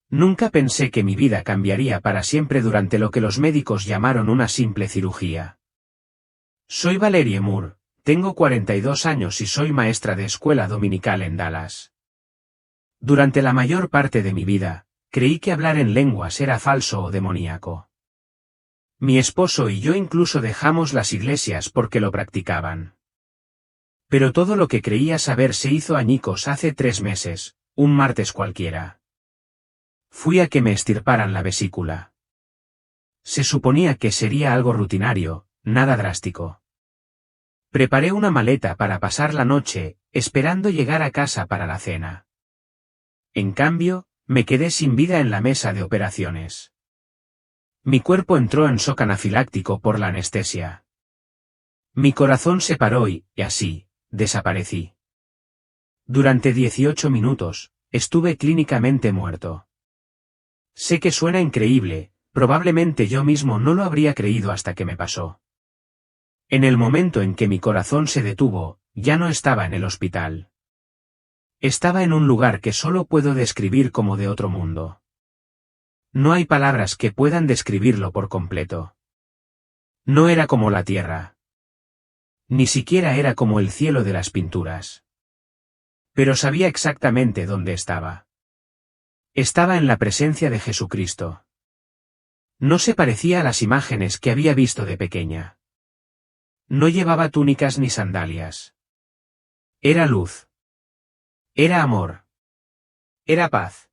Nunca pensé que mi vida cambiaría para siempre durante lo que los médicos llamaron una simple cirugía. Soy Valerie Moore, tengo 42 años y soy maestra de escuela dominical en Dallas. Durante la mayor parte de mi vida, creí que hablar en lenguas era falso o demoníaco. Mi esposo y yo incluso dejamos las iglesias porque lo practicaban. Pero todo lo que creía saber se hizo añicos hace 3 meses, un martes cualquiera. Fui a que me extirparan la vesícula. Se suponía que sería algo rutinario, nada drástico. Preparé una maleta para pasar la noche, esperando llegar a casa para la cena. En cambio, me quedé sin vida en la mesa de operaciones. Mi cuerpo entró en shock anafiláctico por la anestesia. Mi corazón se paró y, así, desaparecí. Durante 18 minutos, estuve clínicamente muerto. Sé que suena increíble, probablemente yo mismo no lo habría creído hasta que me pasó. En el momento en que mi corazón se detuvo, ya no estaba en el hospital. Estaba en un lugar que solo puedo describir como de otro mundo. No hay palabras que puedan describirlo por completo. No era como la tierra. Ni siquiera era como el cielo de las pinturas. Pero sabía exactamente dónde estaba. Estaba en la presencia de Jesucristo. No se parecía a las imágenes que había visto de pequeña. No llevaba túnicas ni sandalias. Era luz. Era amor. Era paz.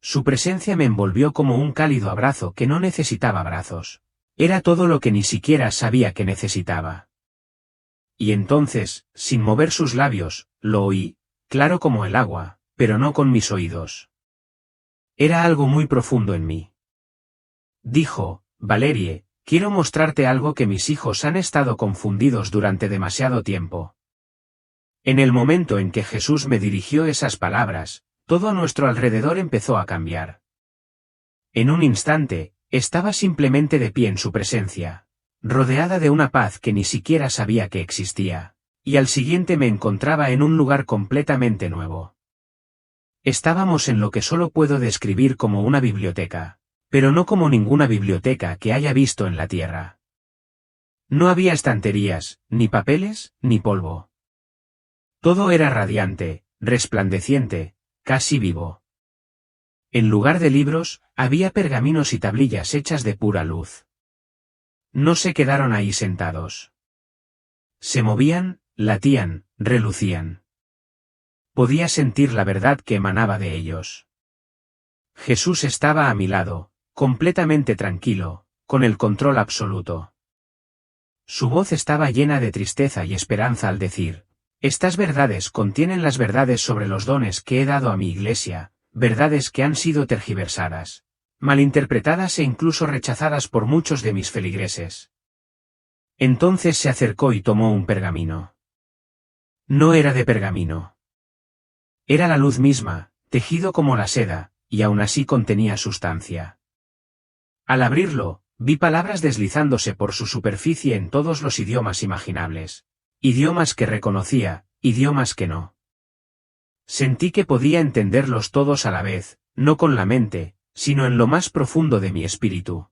Su presencia me envolvió como un cálido abrazo que no necesitaba brazos. Era todo lo que ni siquiera sabía que necesitaba. Y entonces, sin mover sus labios, lo oí, claro como el agua, pero no con mis oídos. Era algo muy profundo en mí. Dijo, Valerie, quiero mostrarte algo que mis hijos han estado confundidos durante demasiado tiempo. En el momento en que Jesús me dirigió esas palabras, todo a nuestro alrededor empezó a cambiar. En un instante, estaba simplemente de pie en su presencia, rodeada de una paz que ni siquiera sabía que existía, y al siguiente me encontraba en un lugar completamente nuevo. Estábamos en lo que solo puedo describir como una biblioteca, pero no como ninguna biblioteca que haya visto en la tierra. No había estanterías, ni papeles, ni polvo. Todo era radiante, resplandeciente, casi vivo. En lugar de libros, había pergaminos y tablillas hechas de pura luz. No se quedaron ahí sentados. Se movían, latían, relucían. Podía sentir la verdad que emanaba de ellos. Jesús estaba a mi lado, completamente tranquilo, con el control absoluto. Su voz estaba llena de tristeza y esperanza al decir, estas verdades contienen las verdades sobre los dones que he dado a mi iglesia, verdades que han sido tergiversadas, malinterpretadas e incluso rechazadas por muchos de mis feligreses. Entonces se acercó y tomó un pergamino. No era de pergamino. Era la luz misma, tejido como la seda, y aún así contenía sustancia. Al abrirlo, vi palabras deslizándose por su superficie en todos los idiomas imaginables. Idiomas que reconocía, idiomas que no. Sentí que podía entenderlos todos a la vez, no con la mente, sino en lo más profundo de mi espíritu.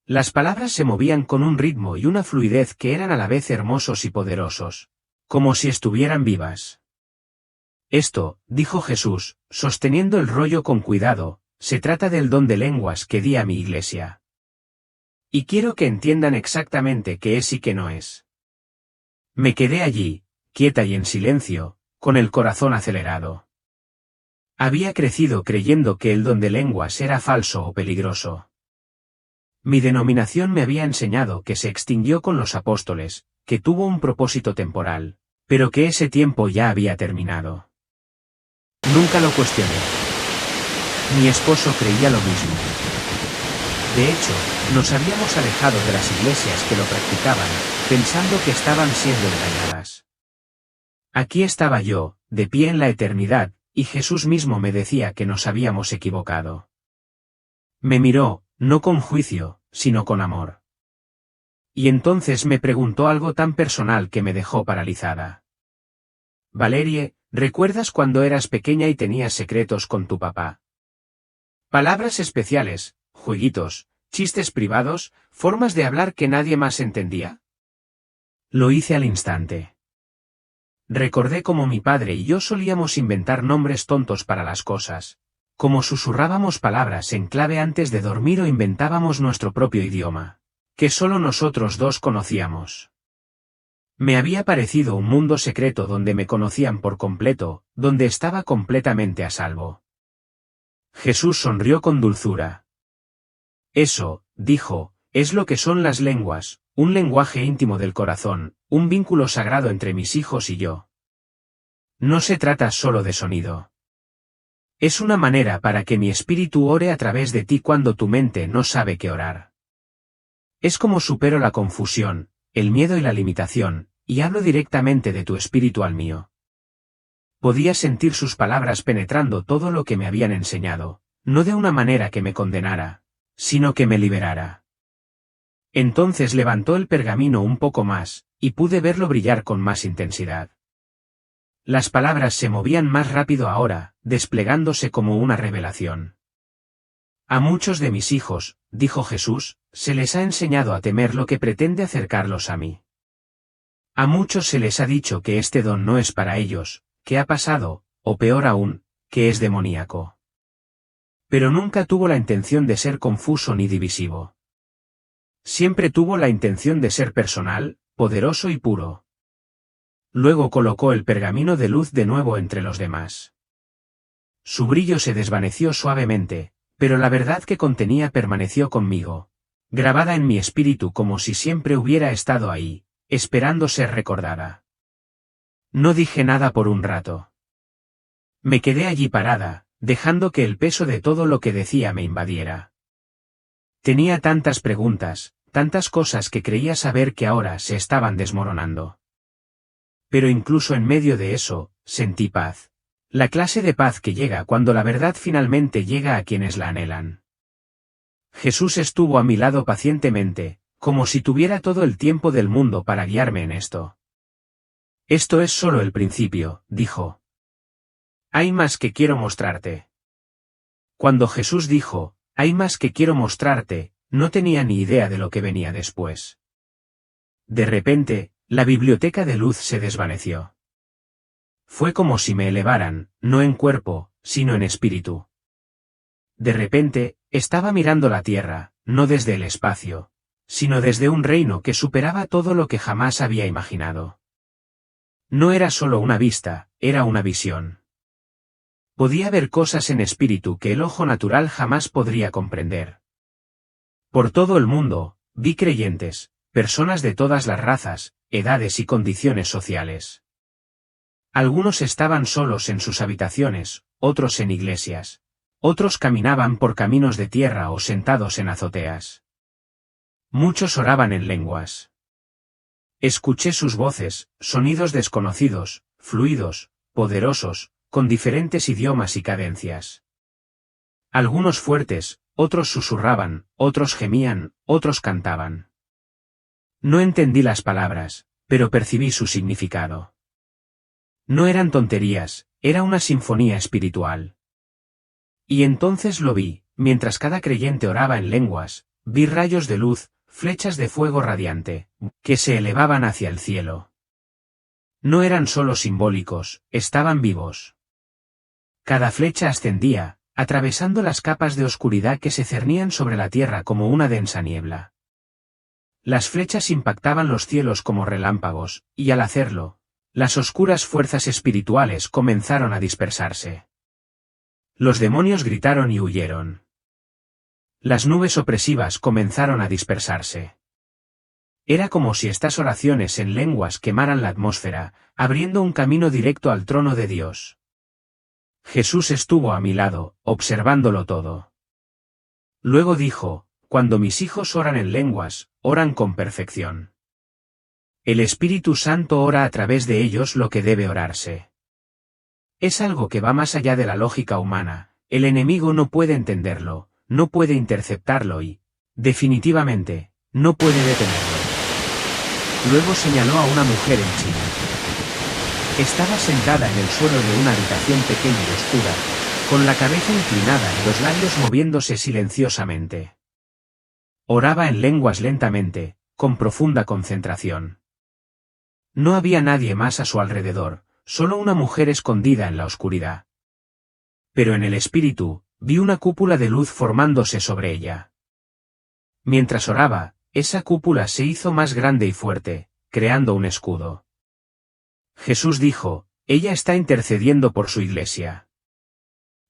Las palabras se movían con un ritmo y una fluidez que eran a la vez hermosos y poderosos, como si estuvieran vivas. Esto, dijo Jesús, sosteniendo el rollo con cuidado, se trata del don de lenguas que di a mi iglesia. Y quiero que entiendan exactamente qué es y qué no es. Me quedé allí, quieta y en silencio, con el corazón acelerado. Había crecido creyendo que el don de lenguas era falso o peligroso. Mi denominación me había enseñado que se extinguió con los apóstoles, que tuvo un propósito temporal, pero que ese tiempo ya había terminado. Nunca lo cuestioné. Mi esposo creía lo mismo. De hecho, nos habíamos alejado de las iglesias que lo practicaban, pensando que estaban siendo engañadas. Aquí estaba yo, de pie en la eternidad, y Jesús mismo me decía que nos habíamos equivocado. Me miró, no con juicio, sino con amor. Y entonces me preguntó algo tan personal que me dejó paralizada. Valerie, ¿recuerdas cuando eras pequeña y tenías secretos con tu papá? Palabras especiales, jueguitos, chistes privados, formas de hablar que nadie más entendía. Lo hice al instante. Recordé cómo mi padre y yo solíamos inventar nombres tontos para las cosas, como susurrábamos palabras en clave antes de dormir o inventábamos nuestro propio idioma, que solo nosotros dos conocíamos. Me había parecido un mundo secreto donde me conocían por completo, donde estaba completamente a salvo. Jesús sonrió con dulzura. Eso, dijo, es lo que son las lenguas, un lenguaje íntimo del corazón, un vínculo sagrado entre mis hijos y yo. No se trata solo de sonido. Es una manera para que mi espíritu ore a través de ti cuando tu mente no sabe qué orar. Es como supero la confusión, el miedo y la limitación, y hablo directamente de tu espíritu al mío. Podía sentir sus palabras penetrando todo lo que me habían enseñado, no de una manera que me condenara, sino que me liberara. Entonces levantó el pergamino un poco más, y pude verlo brillar con más intensidad. Las palabras se movían más rápido ahora, desplegándose como una revelación. A muchos de mis hijos, dijo Jesús, se les ha enseñado a temer lo que pretende acercarlos a mí. A muchos se les ha dicho que este don no es para ellos, que ha pasado, o peor aún, que es demoníaco. Pero nunca tuvo la intención de ser confuso ni divisivo. Siempre tuvo la intención de ser personal, poderoso y puro. Luego colocó el pergamino de luz de nuevo entre los demás. Su brillo se desvaneció suavemente, pero la verdad que contenía permaneció conmigo, grabada en mi espíritu como si siempre hubiera estado ahí, esperando ser recordada. No dije nada por un rato. Me quedé allí parada, dejando que el peso de todo lo que decía me invadiera. Tenía tantas preguntas, tantas cosas que creía saber que ahora se estaban desmoronando. Pero incluso en medio de eso, sentí paz. La clase de paz que llega cuando la verdad finalmente llega a quienes la anhelan. Jesús estuvo a mi lado pacientemente, como si tuviera todo el tiempo del mundo para guiarme en esto. Esto es solo el principio, dijo. Hay más que quiero mostrarte. Cuando Jesús dijo, hay más que quiero mostrarte, no tenía ni idea de lo que venía después. De repente, la biblioteca de luz se desvaneció. Fue como si me elevaran, no en cuerpo, sino en espíritu. De repente, estaba mirando la tierra, no desde el espacio, sino desde un reino que superaba todo lo que jamás había imaginado. No era solo una vista, era una visión. Podía ver cosas en espíritu que el ojo natural jamás podría comprender. Por todo el mundo, vi creyentes, personas de todas las razas, edades y condiciones sociales. Algunos estaban solos en sus habitaciones, otros en iglesias. Otros caminaban por caminos de tierra o sentados en azoteas. Muchos oraban en lenguas. Escuché sus voces, sonidos desconocidos, fluidos, poderosos, con diferentes idiomas y cadencias. Algunos fuertes, otros susurraban, otros gemían, otros cantaban. No entendí las palabras, pero percibí su significado. No eran tonterías, era una sinfonía espiritual. Y entonces lo vi, mientras cada creyente oraba en lenguas, vi rayos de luz, flechas de fuego radiante, que se elevaban hacia el cielo. No eran solo simbólicos, estaban vivos. Cada flecha ascendía, atravesando las capas de oscuridad que se cernían sobre la tierra como una densa niebla. Las flechas impactaban los cielos como relámpagos, y al hacerlo, las oscuras fuerzas espirituales comenzaron a dispersarse. Los demonios gritaron y huyeron. Las nubes opresivas comenzaron a dispersarse. Era como si estas oraciones en lenguas quemaran la atmósfera, abriendo un camino directo al trono de Dios. Jesús estuvo a mi lado, observándolo todo. Luego dijo, cuando mis hijos oran en lenguas, oran con perfección. El Espíritu Santo ora a través de ellos lo que debe orarse. Es algo que va más allá de la lógica humana, el enemigo no puede entenderlo, no puede interceptarlo y, definitivamente, no puede detenerlo. Luego señaló a una mujer en China. Estaba sentada en el suelo de una habitación pequeña y oscura, con la cabeza inclinada y los labios moviéndose silenciosamente. Oraba en lenguas lentamente, con profunda concentración. No había nadie más a su alrededor, solo una mujer escondida en la oscuridad. Pero en el espíritu, vi una cúpula de luz formándose sobre ella. Mientras oraba, esa cúpula se hizo más grande y fuerte, creando un escudo. Jesús dijo, ella está intercediendo por su iglesia.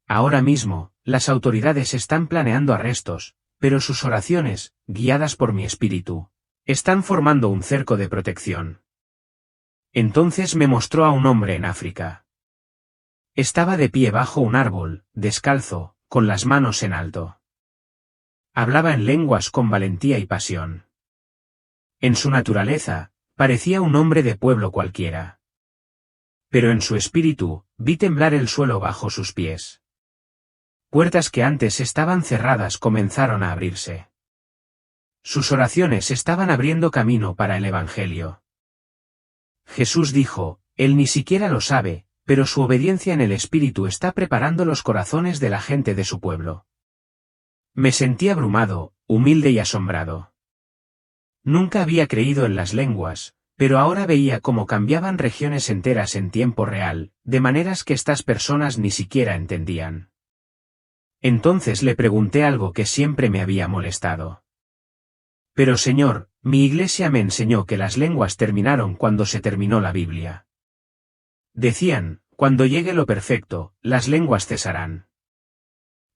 Ahora mismo, las autoridades están planeando arrestos, pero sus oraciones, guiadas por mi espíritu, están formando un cerco de protección. Entonces me mostró a un hombre en África. Estaba de pie bajo un árbol, descalzo, con las manos en alto. Hablaba en lenguas con valentía y pasión. En su naturaleza, parecía un hombre de pueblo cualquiera. Pero en su espíritu, vi temblar el suelo bajo sus pies. Puertas que antes estaban cerradas comenzaron a abrirse. Sus oraciones estaban abriendo camino para el Evangelio. Jesús dijo, él ni siquiera lo sabe, pero su obediencia en el Espíritu está preparando los corazones de la gente de su pueblo. Me sentí abrumado, humilde y asombrado. Nunca había creído en las lenguas, pero ahora veía cómo cambiaban regiones enteras en tiempo real, de maneras que estas personas ni siquiera entendían. Entonces le pregunté algo que siempre me había molestado. Pero Señor, mi iglesia me enseñó que las lenguas terminaron cuando se terminó la Biblia. Decían, cuando llegue lo perfecto, las lenguas cesarán.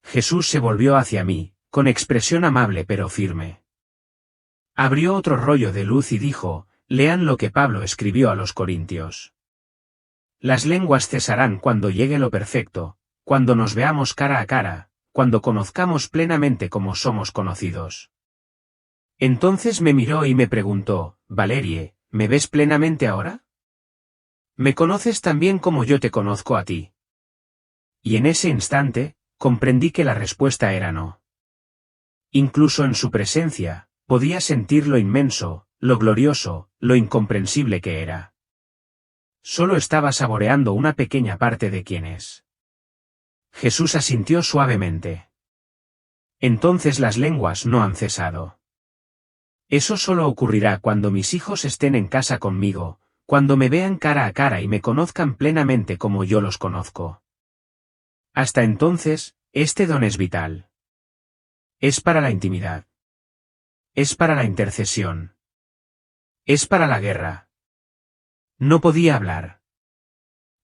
Jesús se volvió hacia mí, con expresión amable pero firme. Abrió otro rollo de luz y dijo, lean lo que Pablo escribió a los Corintios. Las lenguas cesarán cuando llegue lo perfecto, cuando nos veamos cara a cara, cuando conozcamos plenamente como somos conocidos. Entonces me miró y me preguntó, Valerie, ¿me ves plenamente ahora? ¿Me conoces tan bien como yo te conozco a ti? Y en ese instante, comprendí que la respuesta era no. Incluso en su presencia, podía sentir lo inmenso, lo glorioso, lo incomprensible que era. Solo estaba saboreando una pequeña parte de quién es. Jesús asintió suavemente. Entonces las lenguas no han cesado. Eso solo ocurrirá cuando mis hijos estén en casa conmigo, cuando me vean cara a cara y me conozcan plenamente como yo los conozco. Hasta entonces, este don es vital. Es para la intimidad. Es para la intercesión. Es para la guerra. No podía hablar.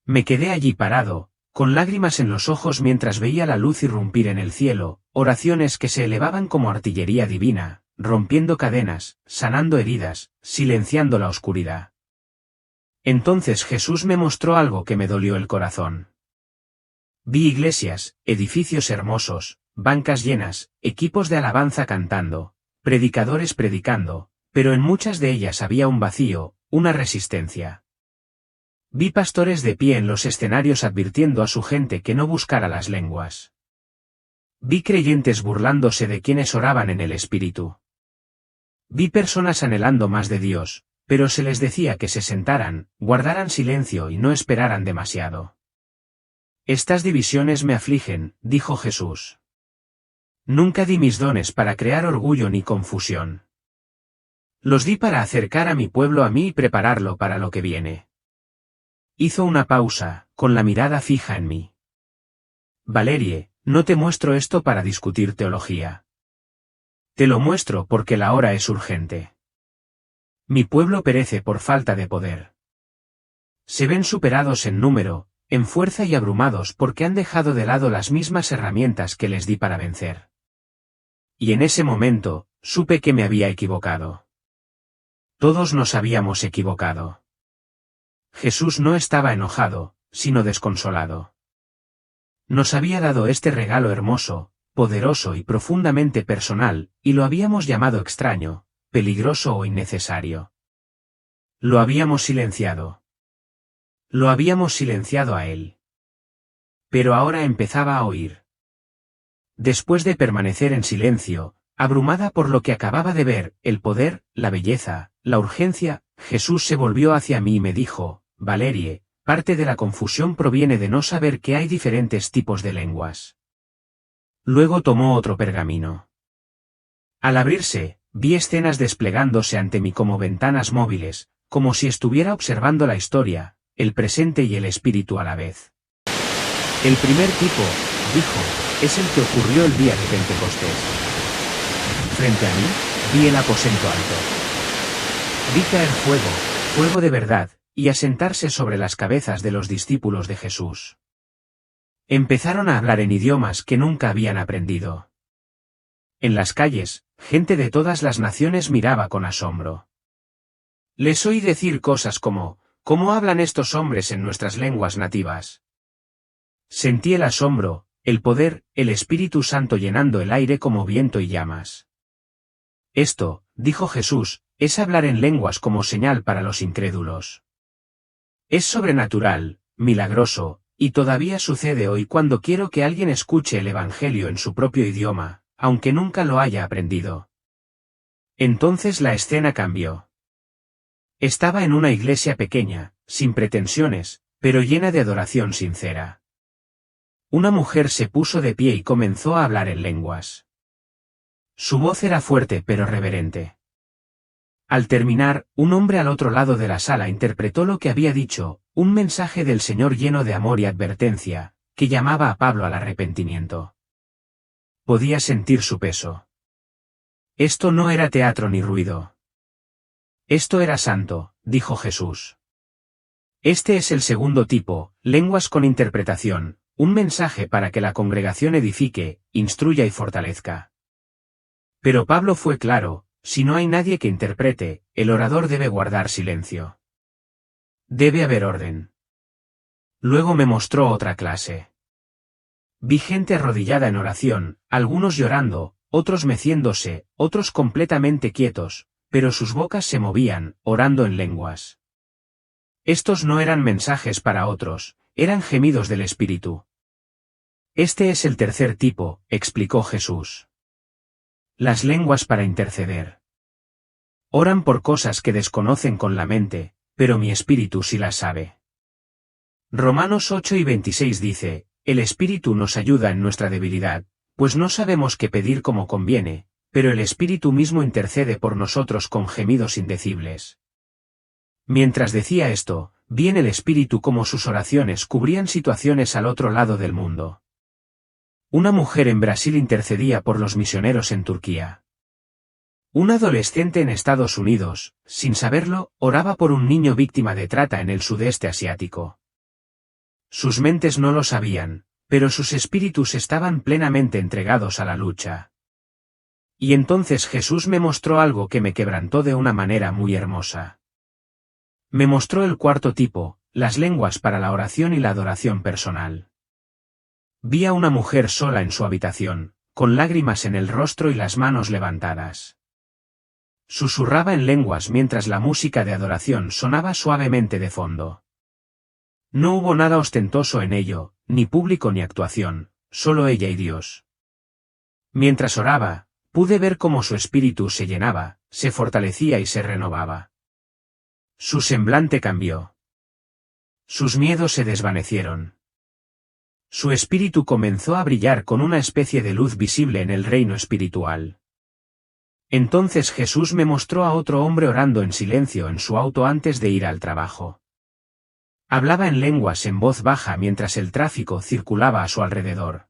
Me quedé allí parado, con lágrimas en los ojos mientras veía la luz irrumpir en el cielo, oraciones que se elevaban como artillería divina, rompiendo cadenas, sanando heridas, silenciando la oscuridad. Entonces Jesús me mostró algo que me dolió el corazón. Vi iglesias, edificios hermosos, bancas llenas, equipos de alabanza cantando, predicadores predicando, pero en muchas de ellas había un vacío, una resistencia. Vi pastores de pie en los escenarios advirtiendo a su gente que no buscara las lenguas. Vi creyentes burlándose de quienes oraban en el Espíritu. Vi personas anhelando más de Dios, pero se les decía que se sentaran, guardaran silencio y no esperaran demasiado. Estas divisiones me afligen, dijo Jesús. Nunca di mis dones para crear orgullo ni confusión. Los di para acercar a mi pueblo a mí y prepararlo para lo que viene. Hizo una pausa, con la mirada fija en mí. Valerie, no te muestro esto para discutir teología. Te lo muestro porque la hora es urgente. Mi pueblo perece por falta de poder. Se ven superados en número, en fuerza y abrumados porque han dejado de lado las mismas herramientas que les di para vencer. Y en ese momento, supe que me había equivocado. Todos nos habíamos equivocado. Jesús no estaba enojado, sino desconsolado. Nos había dado este regalo hermoso, poderoso y profundamente personal, y lo habíamos llamado extraño, peligroso o innecesario. Lo habíamos silenciado. Lo habíamos silenciado a él. Pero ahora empezaba a oír. Después de permanecer en silencio, abrumada por lo que acababa de ver, el poder, la belleza, la urgencia, Jesús se volvió hacia mí y me dijo, Valerie, parte de la confusión proviene de no saber que hay diferentes tipos de lenguas. Luego tomó otro pergamino. Al abrirse, vi escenas desplegándose ante mí como ventanas móviles, como si estuviera observando la historia, el presente y el espíritu a la vez. El primer tipo, dijo, es el que ocurrió el día de Pentecostés. Frente a mí, vi el aposento alto. Vi caer fuego, fuego de verdad, y asentarse sobre las cabezas de los discípulos de Jesús. Empezaron a hablar en idiomas que nunca habían aprendido. En las calles, gente de todas las naciones miraba con asombro. Les oí decir cosas como, ¿cómo hablan estos hombres en nuestras lenguas nativas? Sentí el asombro, el poder, el Espíritu Santo llenando el aire como viento y llamas. Esto, dijo Jesús, es hablar en lenguas como señal para los incrédulos. Es sobrenatural, milagroso, y todavía sucede hoy cuando quiero que alguien escuche el Evangelio en su propio idioma, aunque nunca lo haya aprendido. Entonces la escena cambió. Estaba en una iglesia pequeña, sin pretensiones, pero llena de adoración sincera. Una mujer se puso de pie y comenzó a hablar en lenguas. Su voz era fuerte pero reverente. Al terminar, un hombre al otro lado de la sala interpretó lo que había dicho, un mensaje del Señor lleno de amor y advertencia, que llamaba a Pablo al arrepentimiento. Podía sentir su peso. Esto no era teatro ni ruido. Esto era santo, dijo Jesús. Este es el segundo tipo, lenguas con interpretación, un mensaje para que la congregación edifique, instruya y fortalezca. Pero Pablo fue claro, si no hay nadie que interprete, el orador debe guardar silencio. Debe haber orden. Luego me mostró otra clase. Vi gente arrodillada en oración, algunos llorando, otros meciéndose, otros completamente quietos, pero sus bocas se movían, orando en lenguas. Estos no eran mensajes para otros, eran gemidos del Espíritu. Este es el tercer tipo, explicó Jesús. Las lenguas para interceder. Oran por cosas que desconocen con la mente, pero mi espíritu sí las sabe. Romanos 8:26 dice, el Espíritu nos ayuda en nuestra debilidad, pues no sabemos qué pedir como conviene, pero el Espíritu mismo intercede por nosotros con gemidos indecibles. Mientras decía esto, vi en el Espíritu cómo sus oraciones cubrían situaciones al otro lado del mundo. Una mujer en Brasil intercedía por los misioneros en Turquía. Un adolescente en Estados Unidos, sin saberlo, oraba por un niño víctima de trata en el sudeste asiático. Sus mentes no lo sabían, pero sus espíritus estaban plenamente entregados a la lucha. Y entonces Jesús me mostró algo que me quebrantó de una manera muy hermosa. Me mostró el cuarto tipo, las lenguas para la oración y la adoración personal. Vi a una mujer sola en su habitación, con lágrimas en el rostro y las manos levantadas. Susurraba en lenguas mientras la música de adoración sonaba suavemente de fondo. No hubo nada ostentoso en ello, ni público ni actuación, solo ella y Dios. Mientras oraba, pude ver cómo su espíritu se llenaba, se fortalecía y se renovaba. Su semblante cambió. Sus miedos se desvanecieron. Su espíritu comenzó a brillar con una especie de luz visible en el reino espiritual. Entonces Jesús me mostró a otro hombre orando en silencio en su auto antes de ir al trabajo. Hablaba en lenguas en voz baja mientras el tráfico circulaba a su alrededor.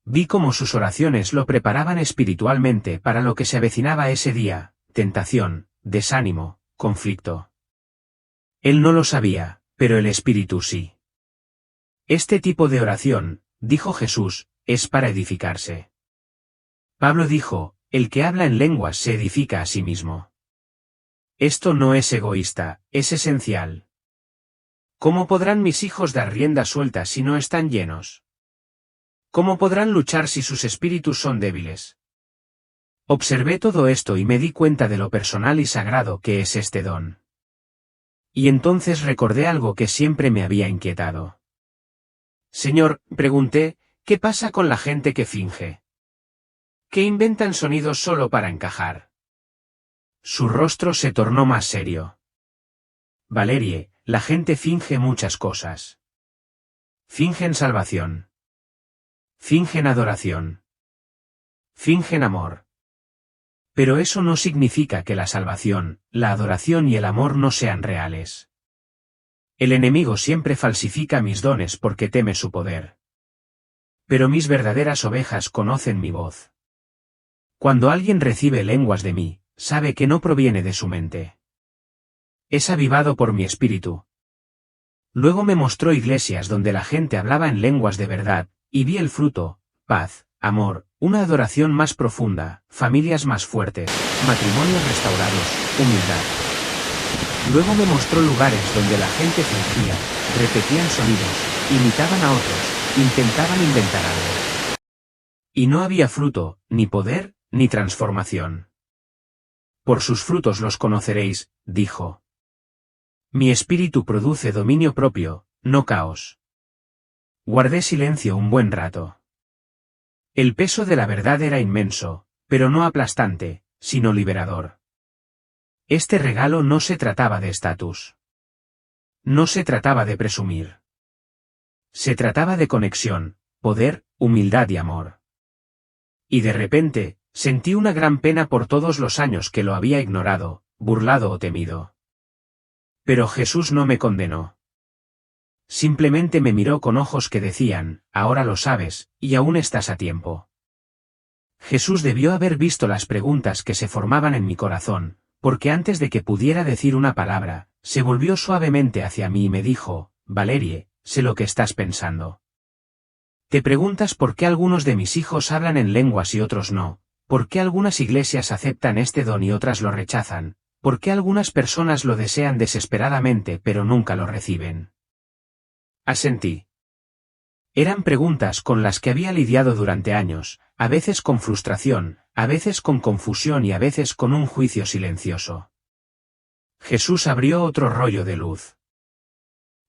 Vi cómo sus oraciones lo preparaban espiritualmente para lo que se avecinaba ese día, tentación, desánimo, conflicto. Él no lo sabía, pero el Espíritu sí. Este tipo de oración, dijo Jesús, es para edificarse. Pablo dijo, el que habla en lenguas se edifica a sí mismo. Esto no es egoísta, es esencial. ¿Cómo podrán mis hijos dar rienda suelta si no están llenos? ¿Cómo podrán luchar si sus espíritus son débiles? Observé todo esto y me di cuenta de lo personal y sagrado que es este don. Y entonces recordé algo que siempre me había inquietado. Señor, pregunté, ¿qué pasa con la gente que finge? ¿Que inventan sonidos solo para encajar? Su rostro se tornó más serio. Valerie, la gente finge muchas cosas. Fingen salvación. Fingen adoración. Fingen amor. Pero eso no significa que la salvación, la adoración y el amor no sean reales. El enemigo siempre falsifica mis dones porque teme su poder. Pero mis verdaderas ovejas conocen mi voz. Cuando alguien recibe lenguas de mí, sabe que no proviene de su mente. Es avivado por mi espíritu. Luego me mostró iglesias donde la gente hablaba en lenguas de verdad, y vi el fruto: paz, amor, una adoración más profunda, familias más fuertes, matrimonios restaurados, humildad. Luego me mostró lugares donde la gente fingía, repetían sonidos, imitaban a otros, intentaban inventar algo. Y no había fruto, ni poder, ni transformación. Por sus frutos los conoceréis, dijo. Mi espíritu produce dominio propio, no caos. Guardé silencio un buen rato. El peso de la verdad era inmenso, pero no aplastante, sino liberador. Este regalo no se trataba de estatus. No se trataba de presumir. Se trataba de conexión, poder, humildad y amor. Y de repente, sentí una gran pena por todos los años que lo había ignorado, burlado o temido. Pero Jesús no me condenó. Simplemente me miró con ojos que decían: ahora lo sabes, y aún estás a tiempo. Jesús debió haber visto las preguntas que se formaban en mi corazón, porque antes de que pudiera decir una palabra, se volvió suavemente hacia mí y me dijo: Valerie, sé lo que estás pensando. Te preguntas por qué algunos de mis hijos hablan en lenguas y otros no, por qué algunas iglesias aceptan este don y otras lo rechazan, por qué algunas personas lo desean desesperadamente pero nunca lo reciben. Asentí. Eran preguntas con las que había lidiado durante años, a veces con frustración, a veces con confusión y a veces con un juicio silencioso. Jesús abrió otro rollo de luz.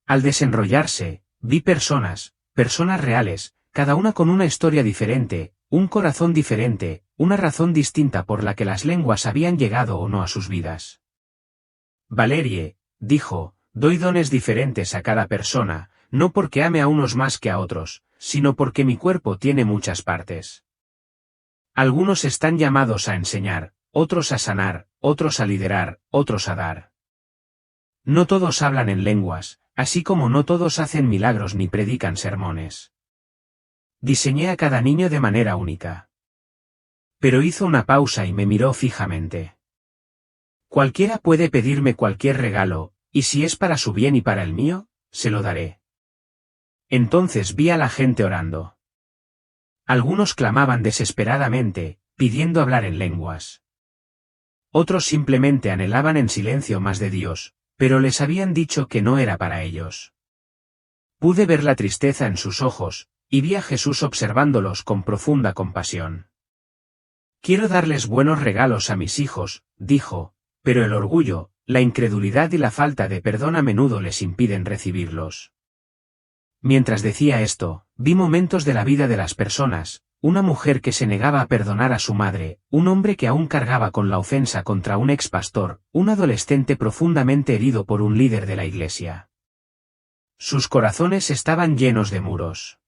Al desenrollarse, vi personas reales, cada una con una historia diferente, un corazón diferente, una razón distinta por la que las lenguas habían llegado o no a sus vidas. Valerie, dijo, doy dones diferentes a cada persona, no porque ame a unos más que a otros, sino porque mi cuerpo tiene muchas partes. Algunos están llamados a enseñar, otros a sanar, otros a liderar, otros a dar. No todos hablan en lenguas, así como no todos hacen milagros ni predican sermones. Diseñé a cada niño de manera única. Pero hizo una pausa y me miró fijamente. Cualquiera puede pedirme cualquier regalo, y si es para su bien y para el mío, se lo daré. Entonces vi a la gente orando. Algunos clamaban desesperadamente, pidiendo hablar en lenguas. Otros simplemente anhelaban en silencio más de Dios, pero les habían dicho que no era para ellos. Pude ver la tristeza en sus ojos, y vi a Jesús observándolos con profunda compasión. Quiero darles buenos regalos a mis hijos, dijo, pero el orgullo, la incredulidad y la falta de perdón a menudo les impiden recibirlos. Mientras decía esto, vi momentos de la vida de las personas, una mujer que se negaba a perdonar a su madre, un hombre que aún cargaba con la ofensa contra un ex pastor, un adolescente profundamente herido por un líder de la iglesia. Sus corazones estaban llenos de muros.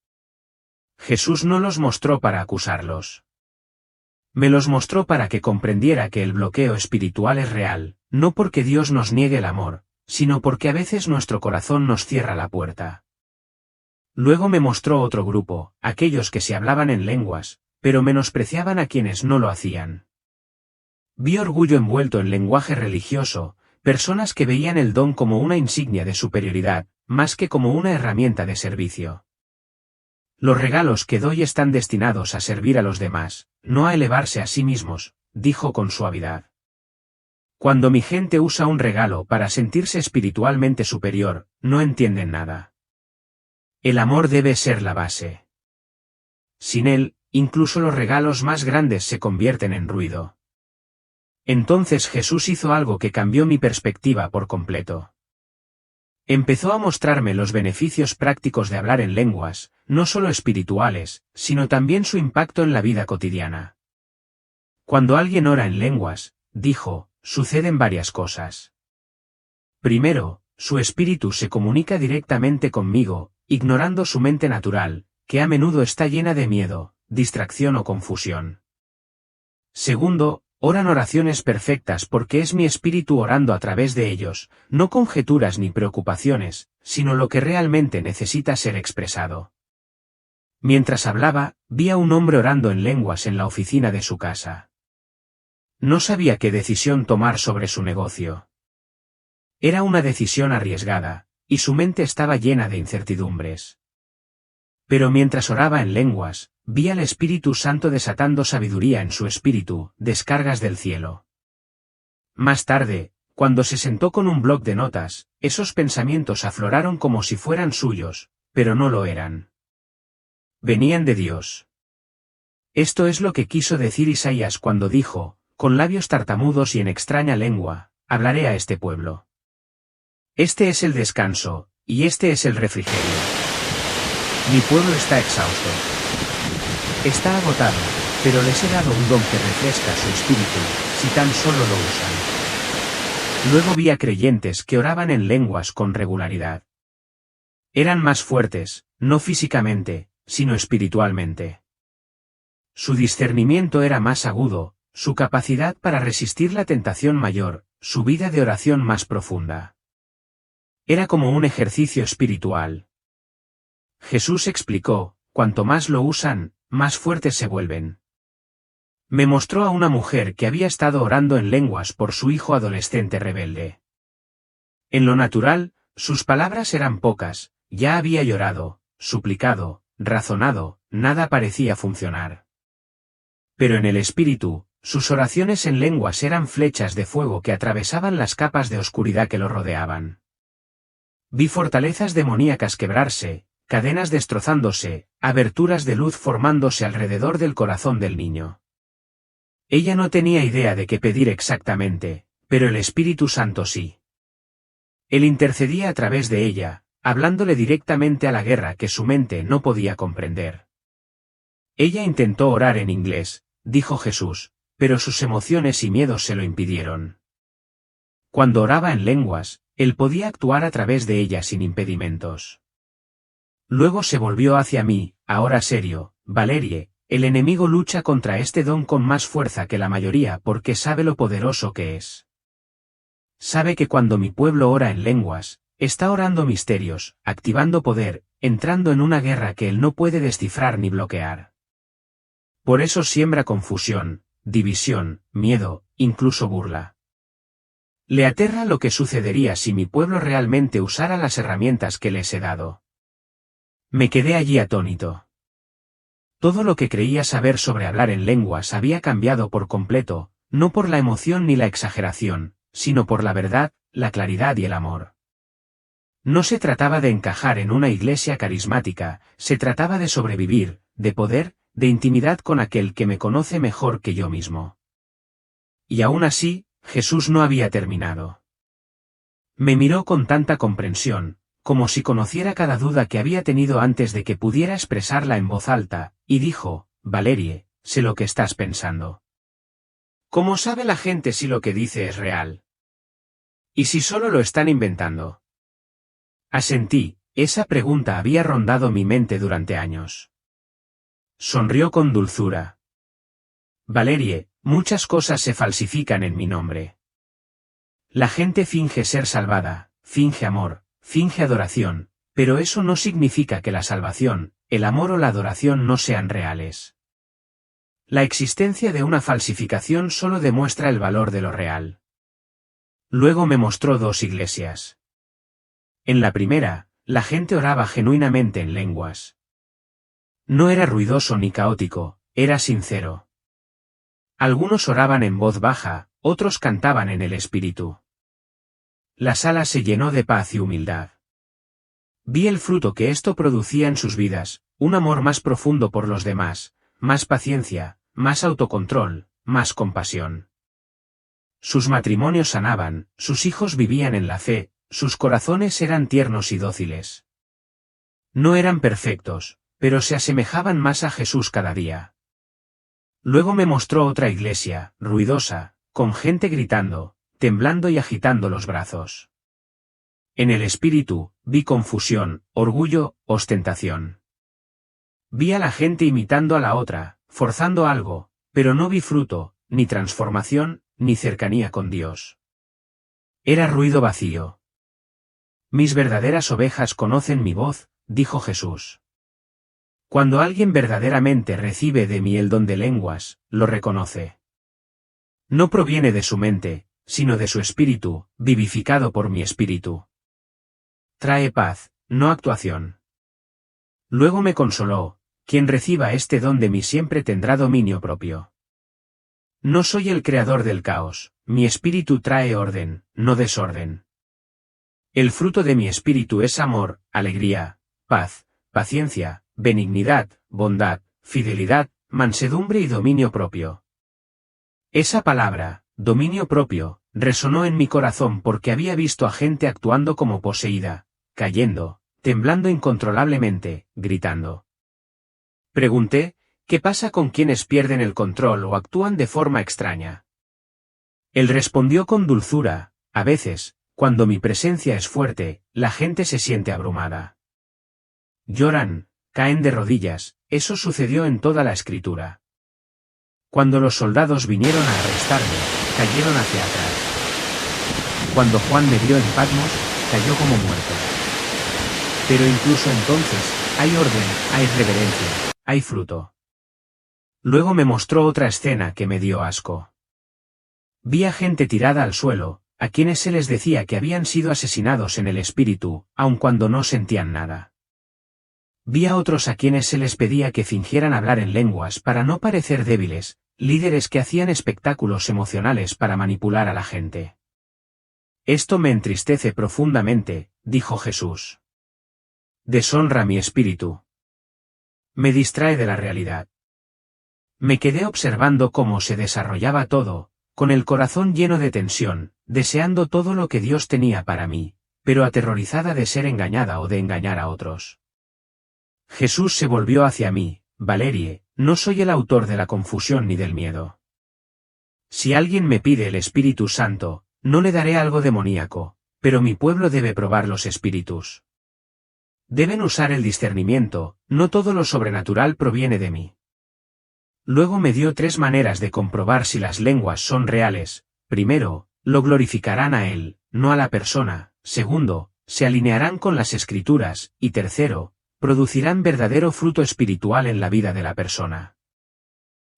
Jesús no los mostró para acusarlos. Me los mostró para que comprendiera que el bloqueo espiritual es real, no porque Dios nos niegue el amor, sino porque a veces nuestro corazón nos cierra la puerta. Luego me mostró otro grupo, aquellos que se hablaban en lenguas, pero menospreciaban a quienes no lo hacían. Vi orgullo envuelto en lenguaje religioso, personas que veían el don como una insignia de superioridad, más que como una herramienta de servicio. Los regalos que doy están destinados a servir a los demás, no a elevarse a sí mismos, dijo con suavidad. Cuando mi gente usa un regalo para sentirse espiritualmente superior, no entienden nada. El amor debe ser la base. Sin él, incluso los regalos más grandes se convierten en ruido. Entonces Jesús hizo algo que cambió mi perspectiva por completo. Empezó a mostrarme los beneficios prácticos de hablar en lenguas, no solo espirituales, sino también su impacto en la vida cotidiana. Cuando alguien ora en lenguas, dijo, suceden varias cosas. Primero, su espíritu se comunica directamente conmigo, ignorando su mente natural, que a menudo está llena de miedo, distracción o confusión. Segundo, oran oraciones perfectas porque es mi espíritu orando a través de ellos, no conjeturas ni preocupaciones, sino lo que realmente necesita ser expresado. Mientras hablaba, vi a un hombre orando en lenguas en la oficina de su casa. No sabía qué decisión tomar sobre su negocio. Era una decisión arriesgada, y su mente estaba llena de incertidumbres. Pero mientras oraba en lenguas, vi al Espíritu Santo desatando sabiduría en su espíritu, descargas del cielo. Más tarde, cuando se sentó con un bloc de notas, esos pensamientos afloraron como si fueran suyos, pero no lo eran. Venían de Dios. Esto es lo que quiso decir Isaías cuando dijo, con labios tartamudos y en extraña lengua, hablaré a este pueblo. Este es el descanso, y este es el refrigerio. Mi pueblo está exhausto. Está agotado, pero les he dado un don que refresca su espíritu, si tan solo lo usan. Luego vi a creyentes que oraban en lenguas con regularidad. Eran más fuertes, no físicamente, sino espiritualmente. Su discernimiento era más agudo, su capacidad para resistir la tentación mayor, su vida de oración más profunda. Era como un ejercicio espiritual. Jesús explicó, cuanto más lo usan, más fuertes se vuelven. Me mostró a una mujer que había estado orando en lenguas por su hijo adolescente rebelde. En lo natural, sus palabras eran pocas, ya había llorado, suplicado, razonado, nada parecía funcionar. Pero en el espíritu, sus oraciones en lenguas eran flechas de fuego que atravesaban las capas de oscuridad que lo rodeaban. Vi fortalezas demoníacas quebrarse, cadenas destrozándose, aberturas de luz formándose alrededor del corazón del niño. Ella no tenía idea de qué pedir exactamente, pero el Espíritu Santo sí. Él intercedía a través de ella, hablándole directamente a la guerra que su mente no podía comprender. Ella intentó orar en inglés, dijo Jesús, pero sus emociones y miedos se lo impidieron. Cuando oraba en lenguas, él podía actuar a través de ella sin impedimentos. Luego se volvió hacia mí, ahora serio, Valerie, el enemigo lucha contra este don con más fuerza que la mayoría porque sabe lo poderoso que es. Sabe que cuando mi pueblo ora en lenguas, está orando misterios, activando poder, entrando en una guerra que él no puede descifrar ni bloquear. Por eso siembra confusión, división, miedo, incluso burla. Le aterra lo que sucedería si mi pueblo realmente usara las herramientas que les he dado. Me quedé allí atónito. Todo lo que creía saber sobre hablar en lenguas había cambiado por completo, no por la emoción ni la exageración, sino por la verdad, la claridad y el amor. No se trataba de encajar en una iglesia carismática, se trataba de sobrevivir, de poder, de intimidad con aquel que me conoce mejor que yo mismo. Y aún así, Jesús no había terminado. Me miró con tanta comprensión, como si conociera cada duda que había tenido antes de que pudiera expresarla en voz alta, y dijo, Valerie, sé lo que estás pensando. ¿Cómo sabe la gente si lo que dice es real? ¿Y si solo lo están inventando? Asentí, esa pregunta había rondado mi mente durante años. Sonrió con dulzura. Valerie, muchas cosas se falsifican en mi nombre. La gente finge ser salvada, finge amor, finge adoración, pero eso no significa que la salvación, el amor o la adoración no sean reales. La existencia de una falsificación solo demuestra el valor de lo real. Luego me mostró dos iglesias. En la primera, la gente oraba genuinamente en lenguas. No era ruidoso ni caótico, era sincero. Algunos oraban en voz baja, otros cantaban en el espíritu. La sala se llenó de paz y humildad. Vi el fruto que esto producía en sus vidas, un amor más profundo por los demás, más paciencia, más autocontrol, más compasión. Sus matrimonios sanaban, sus hijos vivían en la fe, sus corazones eran tiernos y dóciles. No eran perfectos, pero se asemejaban más a Jesús cada día. Luego me mostró otra iglesia, ruidosa, con gente gritando, temblando y agitando los brazos. En el espíritu, vi confusión, orgullo, ostentación. Vi a la gente imitando a la otra, forzando algo, pero no vi fruto, ni transformación, ni cercanía con Dios. Era ruido vacío. Mis verdaderas ovejas conocen mi voz, dijo Jesús. Cuando alguien verdaderamente recibe de mí el don de lenguas, lo reconoce. No proviene de su mente, sino de su espíritu, vivificado por mi espíritu. Trae paz, no actuación. Luego me consoló, quien reciba este don de mí siempre tendrá dominio propio. No soy el creador del caos, mi espíritu trae orden, no desorden. El fruto de mi espíritu es amor, alegría, paz, paciencia, benignidad, bondad, fidelidad, mansedumbre y dominio propio. Esa palabra, dominio propio, resonó en mi corazón porque había visto a gente actuando como poseída, cayendo, temblando incontrolablemente, gritando. Pregunté, ¿qué pasa con quienes pierden el control o actúan de forma extraña? Él respondió con dulzura, a veces, cuando mi presencia es fuerte, la gente se siente abrumada. Lloran, caen de rodillas, eso sucedió en toda la escritura. Cuando los soldados vinieron a arrestarme, cayeron hacia atrás. Cuando Juan me vio en Patmos, cayó como muerto. Pero incluso entonces, hay orden, hay reverencia, hay fruto. Luego me mostró otra escena que me dio asco. Vi a gente tirada al suelo, a quienes se les decía que habían sido asesinados en el espíritu, aun cuando no sentían nada. Vi a otros a quienes se les pedía que fingieran hablar en lenguas para no parecer débiles, líderes que hacían espectáculos emocionales para manipular a la gente. Esto me entristece profundamente, dijo Jesús. Deshonra mi espíritu. Me distrae de la realidad. Me quedé observando cómo se desarrollaba todo, con el corazón lleno de tensión, deseando todo lo que Dios tenía para mí, pero aterrorizada de ser engañada o de engañar a otros. Jesús se volvió hacia mí, Valerie, no soy el autor de la confusión ni del miedo. Si alguien me pide el Espíritu Santo, no le daré algo demoníaco, pero mi pueblo debe probar los espíritus. Deben usar el discernimiento, no todo lo sobrenatural proviene de mí. Luego me dio 3 maneras de comprobar si las lenguas son reales. Primero, lo glorificarán a Él, no a la persona. Segundo, se alinearán con las Escrituras. Y tercero, producirán verdadero fruto espiritual en la vida de la persona.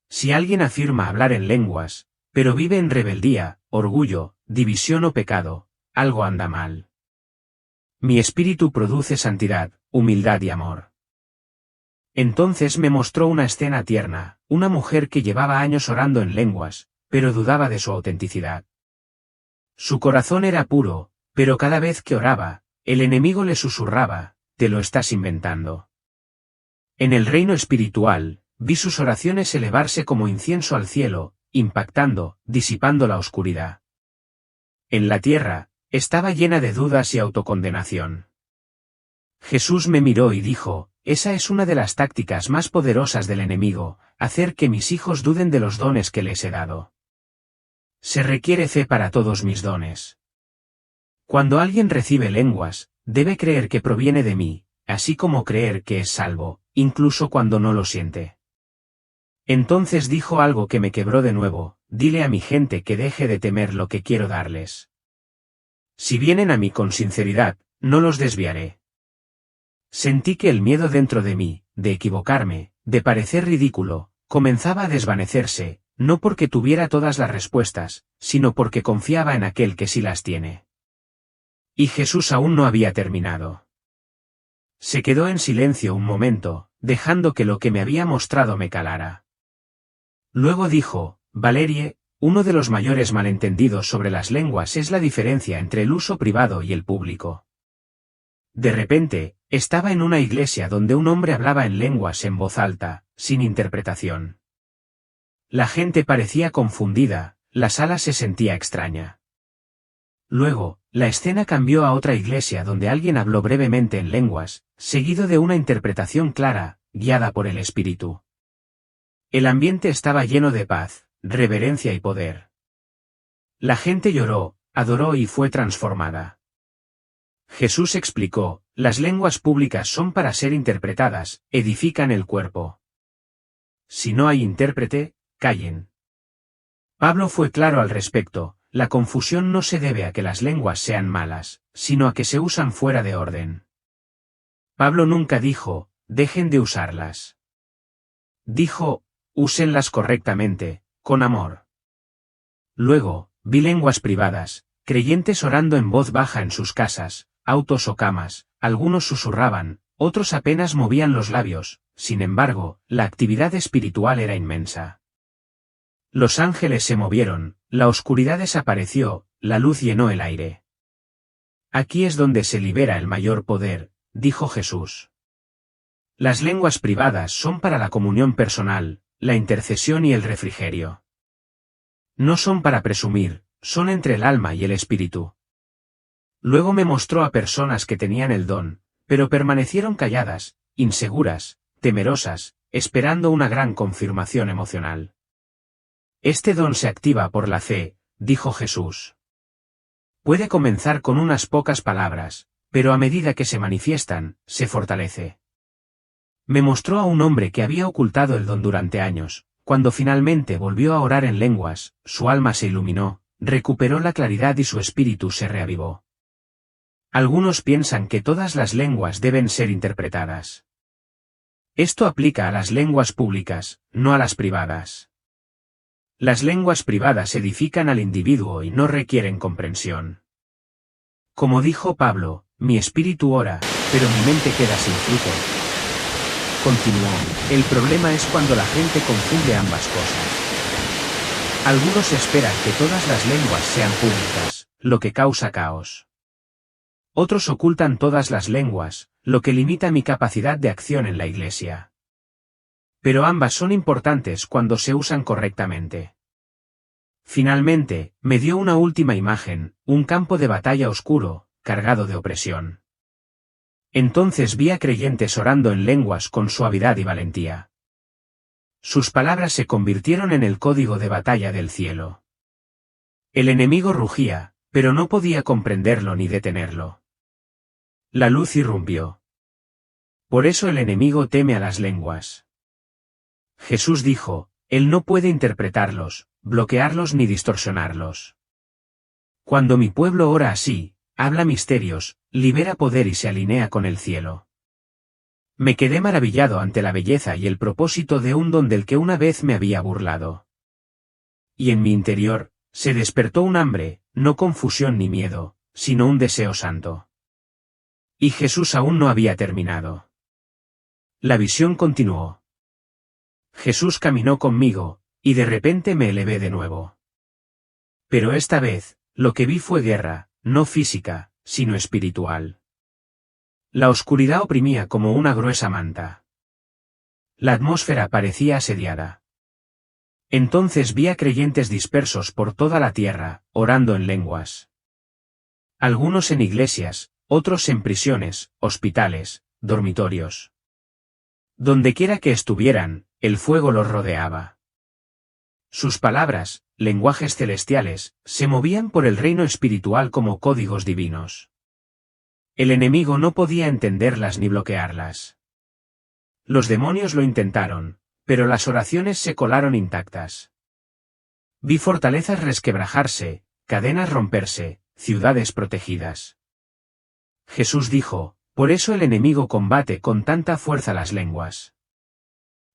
Si alguien afirma hablar en lenguas, pero vive en rebeldía, orgullo, división o pecado, algo anda mal. Mi espíritu produce santidad, humildad y amor. Entonces me mostró una escena tierna, una mujer que llevaba años orando en lenguas, pero dudaba de su autenticidad. Su corazón era puro, pero cada vez que oraba, el enemigo le susurraba, te lo estás inventando. En el reino espiritual, vi sus oraciones elevarse como incienso al cielo, impactando, disipando la oscuridad. En la tierra, estaba llena de dudas y autocondenación. Jesús me miró y dijo, esa es una de las tácticas más poderosas del enemigo, hacer que mis hijos duden de los dones que les he dado. Se requiere fe para todos mis dones. Cuando alguien recibe lenguas, debe creer que proviene de mí, así como creer que es salvo, incluso cuando no lo siente. Entonces dijo algo que me quebró de nuevo, dile a mi gente que deje de temer lo que quiero darles. Si vienen a mí con sinceridad, no los desviaré. Sentí que el miedo dentro de mí, de equivocarme, de parecer ridículo, comenzaba a desvanecerse, no porque tuviera todas las respuestas, sino porque confiaba en aquel que sí las tiene. Y Jesús aún no había terminado. Se quedó en silencio un momento, dejando que lo que me había mostrado me calara. Luego dijo, Valerie, uno de los mayores malentendidos sobre las lenguas es la diferencia entre el uso privado y el público. De repente, estaba en una iglesia donde un hombre hablaba en lenguas en voz alta, sin interpretación. La gente parecía confundida, la sala se sentía extraña. Luego, la escena cambió a otra iglesia donde alguien habló brevemente en lenguas, seguido de una interpretación clara, guiada por el Espíritu. El ambiente estaba lleno de paz, reverencia y poder. La gente lloró, adoró y fue transformada. Jesús explicó, las lenguas públicas son para ser interpretadas, edifican el cuerpo. Si no hay intérprete, callen. Pablo fue claro al respecto, la confusión no se debe a que las lenguas sean malas, sino a que se usan fuera de orden. Pablo nunca dijo, dejen de usarlas. Dijo, úsenlas correctamente, con amor. Luego, vi lenguas privadas, creyentes orando en voz baja en sus casas, autos o camas, algunos susurraban, otros apenas movían los labios, sin embargo, la actividad espiritual era inmensa. Los ángeles se movieron, la oscuridad desapareció, la luz llenó el aire. Aquí es donde se libera el mayor poder, dijo Jesús. Las lenguas privadas son para la comunión personal, la intercesión y el refrigerio. No son para presumir, son entre el alma y el espíritu. Luego me mostró a personas que tenían el don, pero permanecieron calladas, inseguras, temerosas, esperando una gran confirmación emocional. Este don se activa por la fe, dijo Jesús. Puede comenzar con unas pocas palabras, pero a medida que se manifiestan, se fortalece. Me mostró a un hombre que había ocultado el don durante años. Cuando finalmente volvió a orar en lenguas, su alma se iluminó, recuperó la claridad y su espíritu se reavivó. Algunos piensan que todas las lenguas deben ser interpretadas. Esto aplica a las lenguas públicas, no a las privadas. Las lenguas privadas edifican al individuo y no requieren comprensión. Como dijo Pablo, mi espíritu ora, pero mi mente queda sin fruto. Continuó, el problema es cuando la gente confunde ambas cosas. Algunos esperan que todas las lenguas sean públicas, lo que causa caos. Otros ocultan todas las lenguas, lo que limita mi capacidad de acción en la iglesia. Pero ambas son importantes cuando se usan correctamente. Finalmente, me dio una última imagen, un campo de batalla oscuro, cargado de opresión. Entonces vi a creyentes orando en lenguas con suavidad y valentía. Sus palabras se convirtieron en el código de batalla del cielo. El enemigo rugía, pero no podía comprenderlo ni detenerlo. La luz irrumpió. Por eso el enemigo teme a las lenguas. Jesús dijo, él no puede interpretarlos, bloquearlos ni distorsionarlos. Cuando mi pueblo ora así, habla misterios, libera poder y se alinea con el cielo. Me quedé maravillado ante la belleza y el propósito de un don del que una vez me había burlado. Y en mi interior, se despertó un hambre, no confusión ni miedo, sino un deseo santo. Y Jesús aún no había terminado. La visión continuó. Jesús caminó conmigo, y de repente me elevé de nuevo. Pero esta vez, lo que vi fue guerra, no física, sino espiritual. La oscuridad oprimía como una gruesa manta. La atmósfera parecía asediada. Entonces vi a creyentes dispersos por toda la tierra, orando en lenguas. Algunos en iglesias, otros en prisiones, hospitales, dormitorios. Dondequiera que estuvieran, el fuego los rodeaba. Sus palabras, lenguajes celestiales, se movían por el reino espiritual como códigos divinos. El enemigo no podía entenderlas ni bloquearlas. Los demonios lo intentaron, pero las oraciones se colaron intactas. Vi fortalezas resquebrajarse, cadenas romperse, ciudades protegidas. Jesús dijo, por eso el enemigo combate con tanta fuerza las lenguas.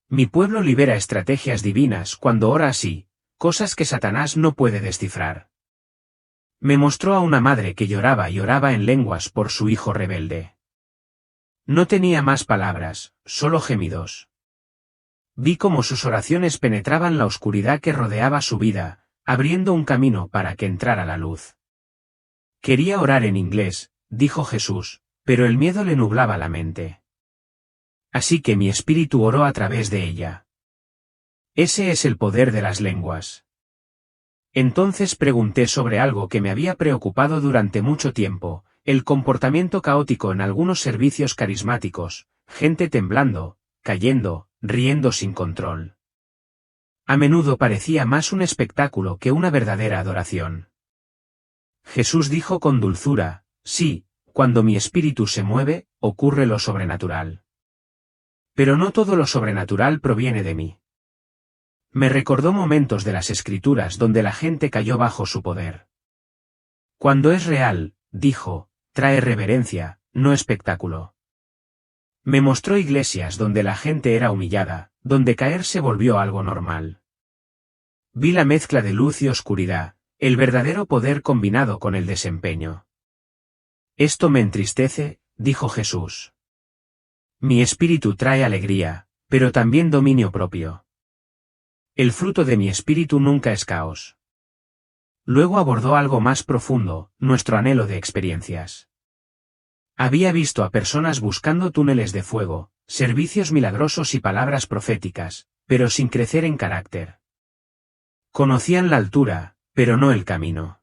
Mi pueblo libera estrategias divinas cuando ora así, cosas que Satanás no puede descifrar. Me mostró a una madre que lloraba y oraba en lenguas por su hijo rebelde. No tenía más palabras, solo gemidos. Vi cómo sus oraciones penetraban la oscuridad que rodeaba su vida, abriendo un camino para que entrara la luz. Quería orar en inglés, dijo Jesús, pero el miedo le nublaba la mente. Así que mi espíritu oró a través de ella. Ese es el poder de las lenguas. Entonces pregunté sobre algo que me había preocupado durante mucho tiempo, el comportamiento caótico en algunos servicios carismáticos, gente temblando, cayendo, riendo sin control. A menudo parecía más un espectáculo que una verdadera adoración. Jesús dijo con dulzura, sí, cuando mi espíritu se mueve, ocurre lo sobrenatural. Pero no todo lo sobrenatural proviene de mí. Me recordó momentos de las Escrituras donde la gente cayó bajo su poder. Cuando es real, dijo, trae reverencia, no espectáculo. Me mostró iglesias donde la gente era humillada, donde caer se volvió algo normal. Vi la mezcla de luz y oscuridad, el verdadero poder combinado con el desempeño. Esto me entristece, dijo Jesús. Mi espíritu trae alegría, pero también dominio propio. El fruto de mi espíritu nunca es caos. Luego abordó algo más profundo, nuestro anhelo de experiencias. Había visto a personas buscando túneles de fuego, servicios milagrosos y palabras proféticas, pero sin crecer en carácter. Conocían la altura, pero no el camino.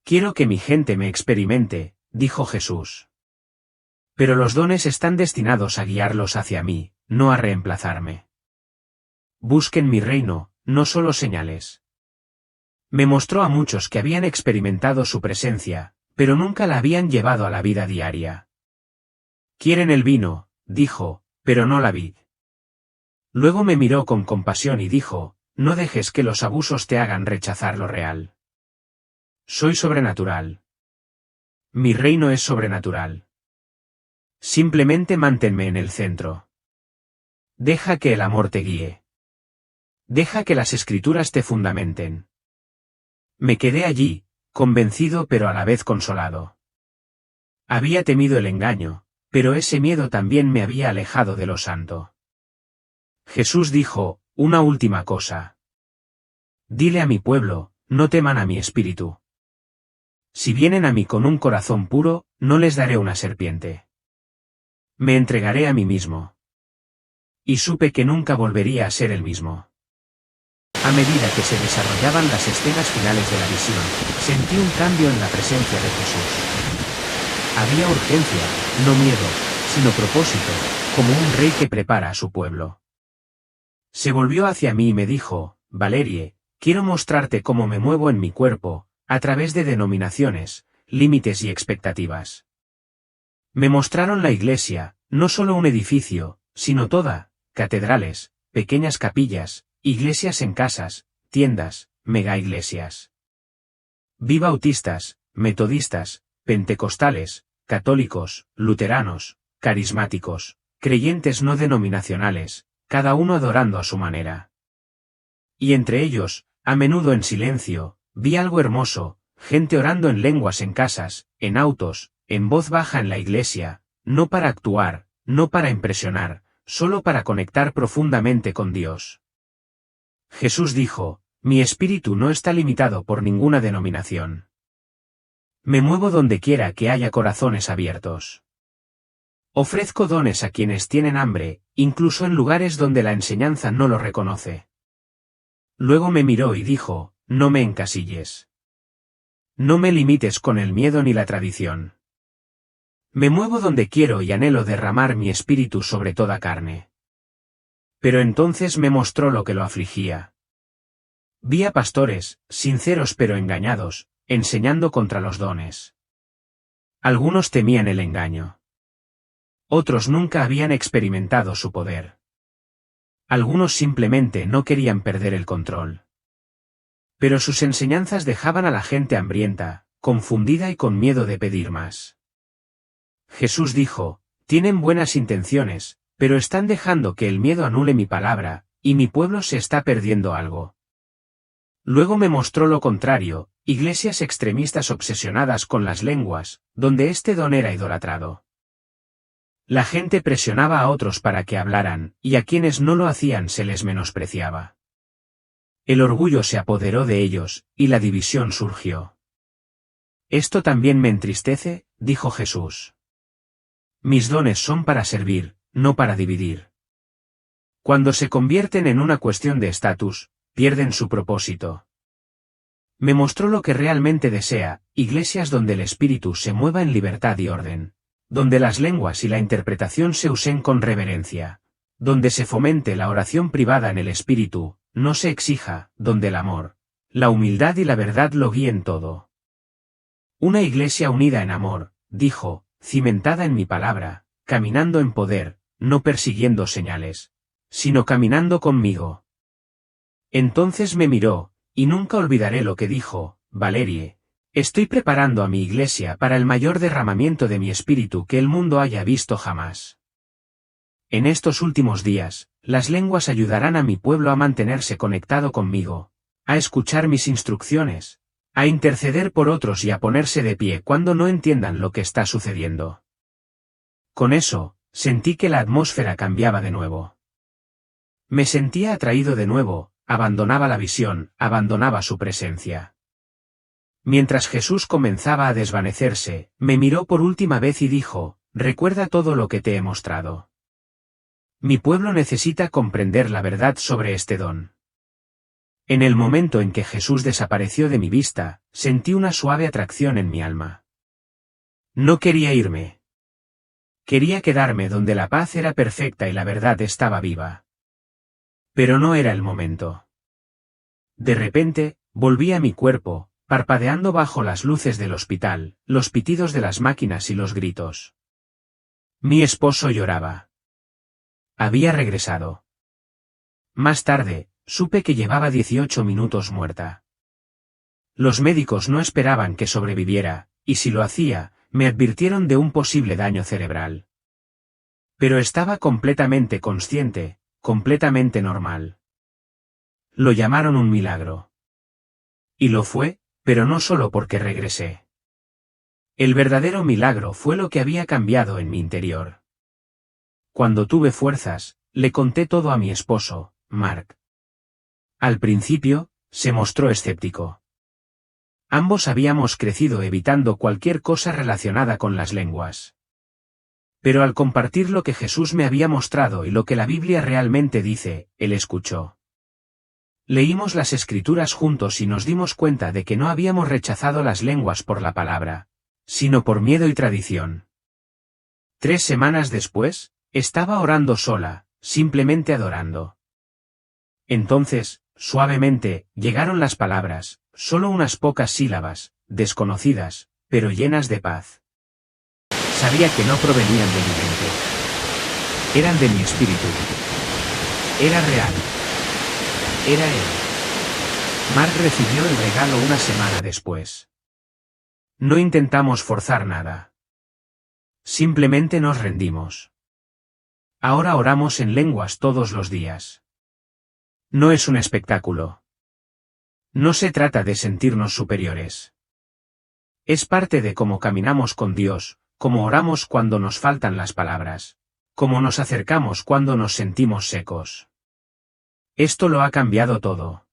Quiero que mi gente me experimente, dijo Jesús. Pero los dones están destinados a guiarlos hacia mí, no a reemplazarme. Busquen mi reino, no solo señales. Me mostró a muchos que habían experimentado su presencia, pero nunca la habían llevado a la vida diaria. Quieren el vino, dijo, pero no la vid. Luego me miró con compasión y dijo, no dejes que los abusos te hagan rechazar lo real. Soy sobrenatural. Mi reino es sobrenatural. Simplemente manténme en el centro. Deja que el amor te guíe. Deja que las Escrituras te fundamenten. Me quedé allí, convencido pero a la vez consolado. Había temido el engaño, pero ese miedo también me había alejado de lo santo. Jesús dijo, una última cosa. Dile a mi pueblo, no teman a mi espíritu. Si vienen a mí con un corazón puro, no les daré una serpiente. Me entregaré a mí mismo. Y supe que nunca volvería a ser el mismo. A medida que se desarrollaban las escenas finales de la visión, sentí un cambio en la presencia de Jesús. Había urgencia, no miedo, sino propósito, como un rey que prepara a su pueblo. Se volvió hacia mí y me dijo, Valerie, quiero mostrarte cómo me muevo en mi cuerpo, a través de denominaciones, límites y expectativas. Me mostraron la iglesia, no solo un edificio, sino toda, catedrales, pequeñas capillas, iglesias en casas, tiendas, megaiglesias. Vi bautistas, metodistas, pentecostales, católicos, luteranos, carismáticos, creyentes no denominacionales, cada uno adorando a su manera. Y entre ellos, a menudo en silencio, vi algo hermoso, gente orando en lenguas en casas, en autos, en voz baja en la iglesia, no para actuar, no para impresionar, solo para conectar profundamente con Dios. Jesús dijo, mi espíritu no está limitado por ninguna denominación. Me muevo donde quiera que haya corazones abiertos. Ofrezco dones a quienes tienen hambre, incluso en lugares donde la enseñanza no lo reconoce. Luego me miró y dijo, no me encasilles. No me limites con el miedo ni la tradición. Me muevo donde quiero y anhelo derramar mi espíritu sobre toda carne. Pero entonces me mostró lo que lo afligía. Vi a pastores, sinceros pero engañados, enseñando contra los dones. Algunos temían el engaño. Otros nunca habían experimentado su poder. Algunos simplemente no querían perder el control. Pero sus enseñanzas dejaban a la gente hambrienta, confundida y con miedo de pedir más. Jesús dijo, tienen buenas intenciones, pero están dejando que el miedo anule mi palabra, y mi pueblo se está perdiendo algo. Luego me mostró lo contrario, iglesias extremistas obsesionadas con las lenguas, donde este don era idolatrado. La gente presionaba a otros para que hablaran, y a quienes no lo hacían se les menospreciaba. El orgullo se apoderó de ellos, y la división surgió. Esto también me entristece, dijo Jesús. Mis dones son para servir, no para dividir. Cuando se convierten en una cuestión de estatus, pierden su propósito. Me mostró lo que realmente desea, iglesias donde el espíritu se mueva en libertad y orden, donde las lenguas y la interpretación se usen con reverencia, donde se fomente la oración privada en el espíritu, no se exija, donde el amor, la humildad y la verdad lo guíen todo. Una iglesia unida en amor, dijo, cimentada en mi palabra, caminando en poder, no persiguiendo señales, sino caminando conmigo. Entonces me miró, y nunca olvidaré lo que dijo: Valerie, estoy preparando a mi iglesia para el mayor derramamiento de mi espíritu que el mundo haya visto jamás. En estos últimos días, las lenguas ayudarán a mi pueblo a mantenerse conectado conmigo, a escuchar mis instrucciones, a interceder por otros y a ponerse de pie cuando no entiendan lo que está sucediendo. Con eso, sentí que la atmósfera cambiaba de nuevo. Me sentía atraído de nuevo, abandonaba la visión, abandonaba su presencia. Mientras Jesús comenzaba a desvanecerse, me miró por última vez y dijo: recuerda todo lo que te he mostrado. Mi pueblo necesita comprender la verdad sobre este don. En el momento en que Jesús desapareció de mi vista, sentí una suave atracción en mi alma. No quería irme. Quería quedarme donde la paz era perfecta y la verdad estaba viva. Pero no era el momento. De repente, volví a mi cuerpo, parpadeando bajo las luces del hospital, los pitidos de las máquinas y los gritos. Mi esposo lloraba. Había regresado. Más tarde, supe que llevaba 18 minutos muerta. Los médicos no esperaban que sobreviviera, y si lo hacía, me advirtieron de un posible daño cerebral. Pero estaba completamente consciente, completamente normal. Lo llamaron un milagro. Y lo fue, pero no solo porque regresé. El verdadero milagro fue lo que había cambiado en mi interior. Cuando tuve fuerzas, le conté todo a mi esposo, Mark. Al principio, se mostró escéptico. Ambos habíamos crecido evitando cualquier cosa relacionada con las lenguas. Pero al compartir lo que Jesús me había mostrado y lo que la Biblia realmente dice, él escuchó. Leímos las Escrituras juntos y nos dimos cuenta de que no habíamos rechazado las lenguas por la palabra, sino por miedo y tradición. 3 semanas después, estaba orando sola, simplemente adorando. Entonces, suavemente, llegaron las palabras, solo unas pocas sílabas, desconocidas, pero llenas de paz. Sabía que no provenían de mi mente. Eran de mi espíritu. Era real. Era él. Mark recibió el regalo una semana después. No intentamos forzar nada. Simplemente nos rendimos. Ahora oramos en lenguas todos los días. No es un espectáculo. No se trata de sentirnos superiores. Es parte de cómo caminamos con Dios, cómo oramos cuando nos faltan las palabras, cómo nos acercamos cuando nos sentimos secos. Esto lo ha cambiado todo.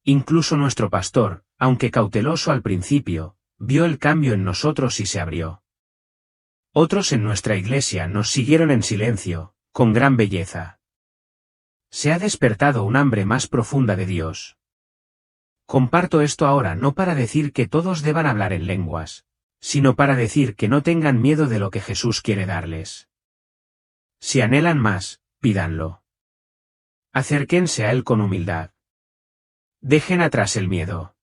Incluso nuestro pastor, aunque cauteloso al principio, vio el cambio en nosotros y se abrió. Otros en nuestra iglesia nos siguieron en silencio, con gran belleza. Se ha despertado un hambre más profunda de Dios. Comparto esto ahora no para decir que todos deban hablar en lenguas, sino para decir que no tengan miedo de lo que Jesús quiere darles. Si anhelan más, pídanlo. Acérquense a Él con humildad. Dejen atrás el miedo.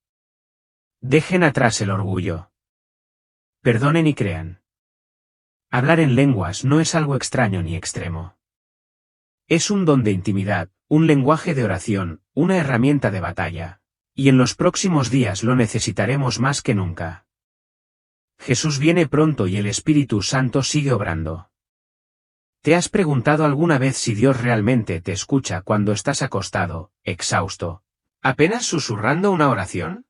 Dejen atrás el orgullo. Perdonen y crean. Hablar en lenguas no es algo extraño ni extremo. Es un don de intimidad, un lenguaje de oración, una herramienta de batalla. Y en los próximos días lo necesitaremos más que nunca. Jesús viene pronto y el Espíritu Santo sigue obrando. ¿Te has preguntado alguna vez si Dios realmente te escucha cuando estás acostado, exhausto, apenas susurrando una oración?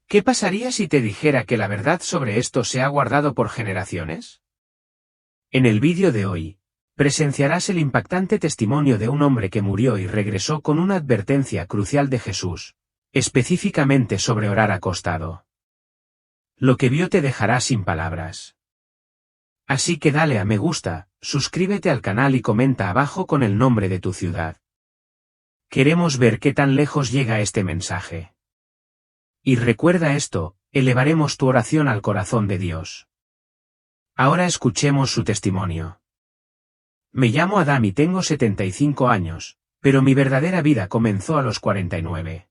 ¿Qué pasaría si te dijera que la verdad sobre esto se ha guardado por generaciones? En el vídeo de hoy, presenciarás el impactante testimonio de un hombre que murió y regresó con una advertencia crucial de Jesús, específicamente sobre orar acostado. Lo que vio te dejará sin palabras. Así que dale a me gusta, suscríbete al canal y comenta abajo con el nombre de tu ciudad. Queremos ver qué tan lejos llega este mensaje. Y recuerda esto, elevaremos tu oración al corazón de Dios. Ahora escuchemos su testimonio. Me llamo Adam y tengo 75 años, pero mi verdadera vida comenzó a los 49.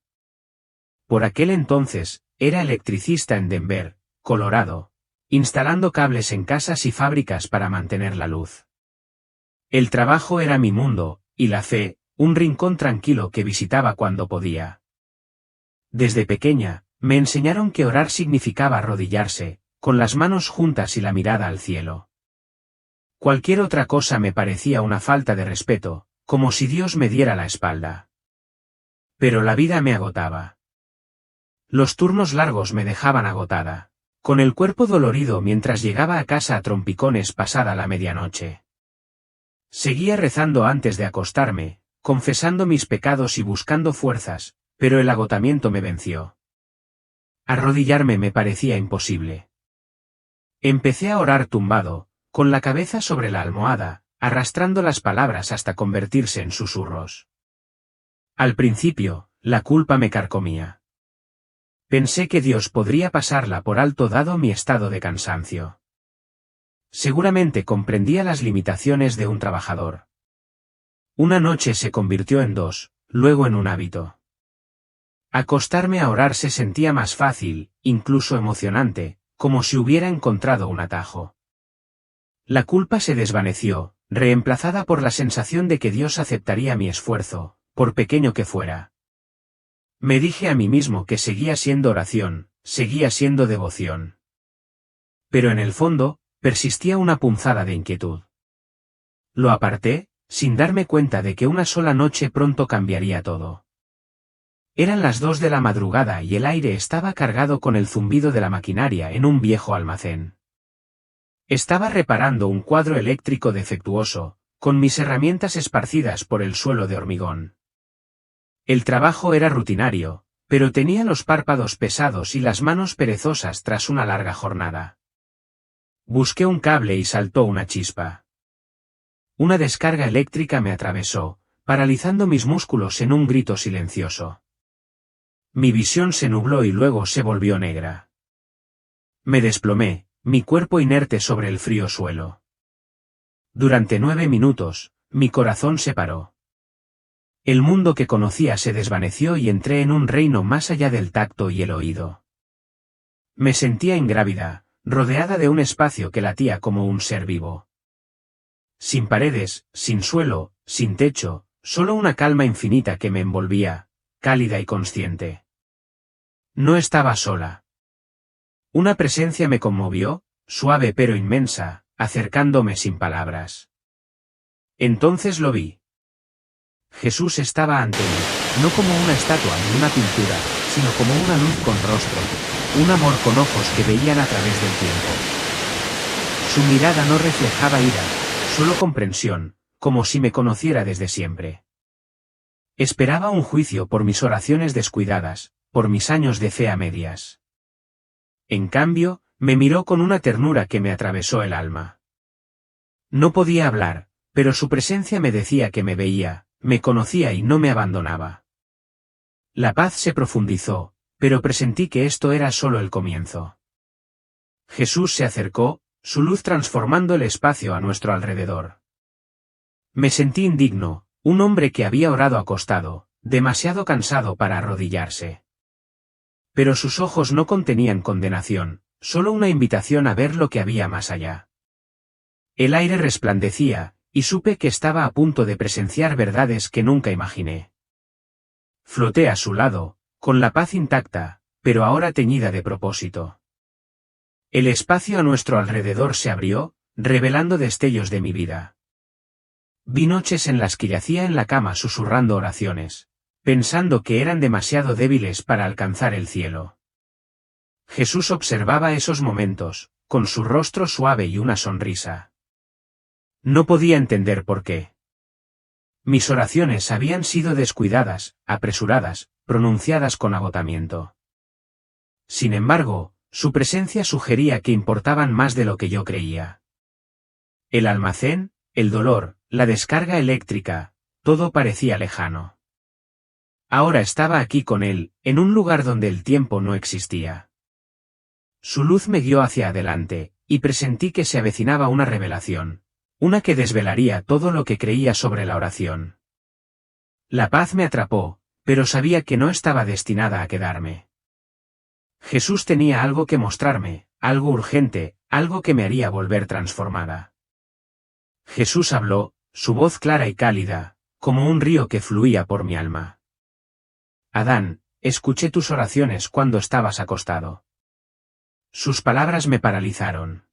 Por aquel entonces, era electricista en Denver, Colorado, instalando cables en casas y fábricas para mantener la luz. El trabajo era mi mundo, y la fe, un rincón tranquilo que visitaba cuando podía. Desde pequeña, me enseñaron que orar significaba arrodillarse, con las manos juntas y la mirada al cielo. Cualquier otra cosa me parecía una falta de respeto, como si Dios me diera la espalda. Pero la vida me agotaba. Los turnos largos me dejaban agotada, con el cuerpo dolorido mientras llegaba a casa a trompicones pasada la medianoche. Seguía rezando antes de acostarme, confesando mis pecados y buscando fuerzas, pero el agotamiento me venció. Arrodillarme me parecía imposible. Empecé a orar tumbado, con la cabeza sobre la almohada, arrastrando las palabras hasta convertirse en susurros. Al principio, la culpa me carcomía. Pensé que Dios podría pasarla por alto dado mi estado de cansancio. Seguramente comprendía las limitaciones de un trabajador. Una noche se convirtió en 2, luego en un hábito. Acostarme a orar se sentía más fácil, incluso emocionante, como si hubiera encontrado un atajo. La culpa se desvaneció, reemplazada por la sensación de que Dios aceptaría mi esfuerzo, por pequeño que fuera. Me dije a mí mismo que seguía siendo oración, seguía siendo devoción. Pero en el fondo, persistía una punzada de inquietud. Lo aparté, sin darme cuenta de que una sola noche pronto cambiaría todo. Eran las 2 de la madrugada y el aire estaba cargado con el zumbido de la maquinaria en un viejo almacén. Estaba reparando un cuadro eléctrico defectuoso, con mis herramientas esparcidas por el suelo de hormigón. El trabajo era rutinario, pero tenía los párpados pesados y las manos perezosas tras una larga jornada. Busqué un cable y saltó una chispa. Una descarga eléctrica me atravesó, paralizando mis músculos en un grito silencioso. Mi visión se nubló y luego se volvió negra. Me desplomé, mi cuerpo inerte sobre el frío suelo. Durante 9 minutos, mi corazón se paró. El mundo que conocía se desvaneció y entré en un reino más allá del tacto y el oído. Me sentía ingrávida, rodeada de un espacio que latía como un ser vivo. Sin paredes, sin suelo, sin techo, solo una calma infinita que me envolvía, cálida y consciente. No estaba sola. Una presencia me conmovió, suave pero inmensa, acercándome sin palabras. Entonces lo vi. Jesús estaba ante mí, no como una estatua ni una pintura, sino como una luz con rostro, un amor con ojos que veían a través del tiempo. Su mirada no reflejaba ira, solo comprensión, como si me conociera desde siempre. Esperaba un juicio por mis oraciones descuidadas, por mis años de fe a medias. En cambio, me miró con una ternura que me atravesó el alma. No podía hablar, pero su presencia me decía que me veía, me conocía y no me abandonaba. La paz se profundizó, pero presentí que esto era solo el comienzo. Jesús se acercó, su luz transformando el espacio a nuestro alrededor. Me sentí indigno, un hombre que había orado acostado, demasiado cansado para arrodillarse. Pero sus ojos no contenían condenación, solo una invitación a ver lo que había más allá. El aire resplandecía, y supe que estaba a punto de presenciar verdades que nunca imaginé. Floté a su lado, con la paz intacta, pero ahora teñida de propósito. El espacio a nuestro alrededor se abrió, revelando destellos de mi vida. Vi noches en las que yacía en la cama susurrando oraciones, pensando que eran demasiado débiles para alcanzar el cielo. Jesús observaba esos momentos, con su rostro suave y una sonrisa. No podía entender por qué. Mis oraciones habían sido descuidadas, apresuradas, pronunciadas con agotamiento. Sin embargo, su presencia sugería que importaban más de lo que yo creía. El almacén, el dolor, la descarga eléctrica, todo parecía lejano. Ahora estaba aquí con él, en un lugar donde el tiempo no existía. Su luz me guió hacia adelante, y presentí que se avecinaba una revelación. Una que desvelaría todo lo que creía sobre la oración. La paz me atrapó, pero sabía que no estaba destinada a quedarme. Jesús tenía algo que mostrarme, algo urgente, algo que me haría volver transformada. Jesús habló, su voz clara y cálida, como un río que fluía por mi alma. Adán, escuché tus oraciones cuando estabas acostado. Sus palabras me paralizaron.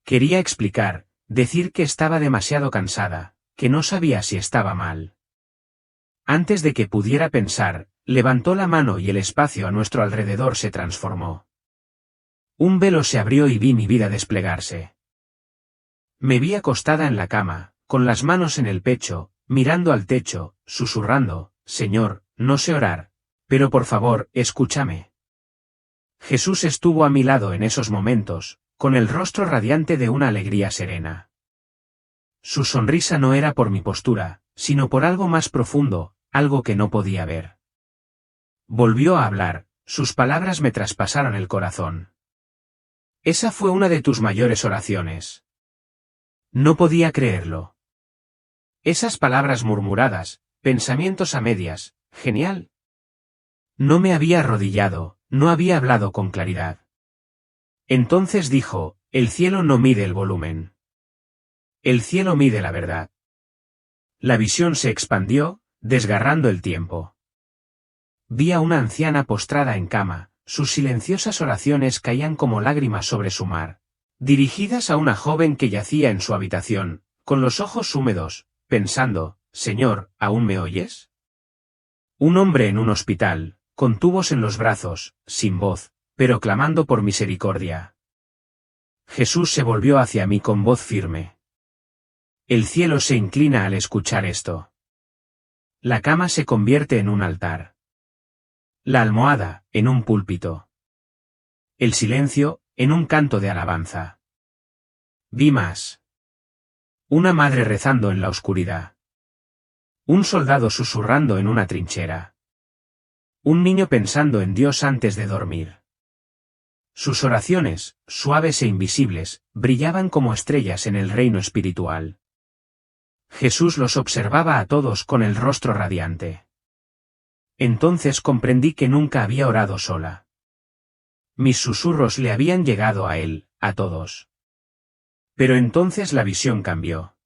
Quería explicar, decir que estaba demasiado cansada, que no sabía si estaba mal. Antes de que pudiera pensar, levantó la mano y el espacio a nuestro alrededor se transformó. Un velo se abrió y vi mi vida desplegarse. Me vi acostada en la cama, con las manos en el pecho, mirando al techo, susurrando, Señor, no sé orar, pero por favor, escúchame. Jesús estuvo a mi lado en esos momentos, con el rostro radiante de una alegría serena. Su sonrisa no era por mi postura, sino por algo más profundo, algo que no podía ver. Volvió a hablar, sus palabras me traspasaron el corazón. Esa fue una de tus mayores oraciones. No podía creerlo. Esas palabras murmuradas, pensamientos a medias, genial. No me había arrodillado, no había hablado con claridad. Entonces dijo, el cielo no mide el volumen. El cielo mide la verdad. La visión se expandió, desgarrando el tiempo. Vi a una anciana postrada en cama, sus silenciosas oraciones caían como lágrimas sobre su mar, dirigidas a una joven que yacía en su habitación, con los ojos húmedos, pensando, Señor, ¿aún me oyes? Un hombre en un hospital, con tubos en los brazos, sin voz, pero clamando por misericordia. Jesús se volvió hacia mí con voz firme. El cielo se inclina al escuchar esto. La cama se convierte en un altar. La almohada, en un púlpito. El silencio, en un canto de alabanza. Vi más. Una madre rezando en la oscuridad. Un soldado susurrando en una trinchera. Un niño pensando en Dios antes de dormir. Sus oraciones, suaves e invisibles, brillaban como estrellas en el reino espiritual. Jesús los observaba a todos con el rostro radiante. Entonces comprendí que nunca había orado sola. Mis susurros le habían llegado a él, a todos. Pero entonces la visión cambió.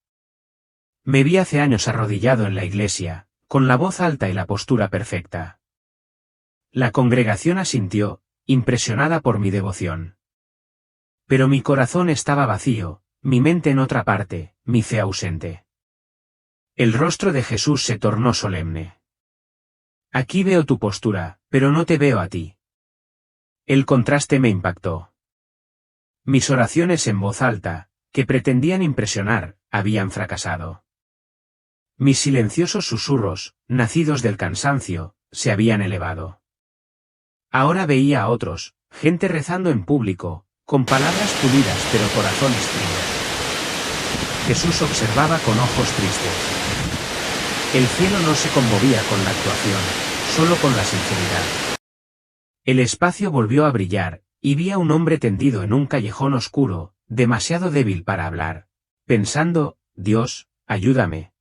Me vi hace años arrodillado en la iglesia, con la voz alta y la postura perfecta. La congregación asintió, impresionada por mi devoción. Pero mi corazón estaba vacío, mi mente en otra parte, mi fe ausente. El rostro de Jesús se tornó solemne. Aquí veo tu postura, pero no te veo a ti. El contraste me impactó. Mis oraciones en voz alta, que pretendían impresionar, habían fracasado. Mis silenciosos susurros, nacidos del cansancio, se habían elevado. Ahora veía a otros, gente rezando en público, con palabras pulidas pero corazones fríos. Jesús observaba con ojos tristes. El cielo no se conmovía con la actuación, solo con la sinceridad. El espacio volvió a brillar, y vi a un hombre tendido en un callejón oscuro, demasiado débil para hablar, pensando, Dios, ayúdame.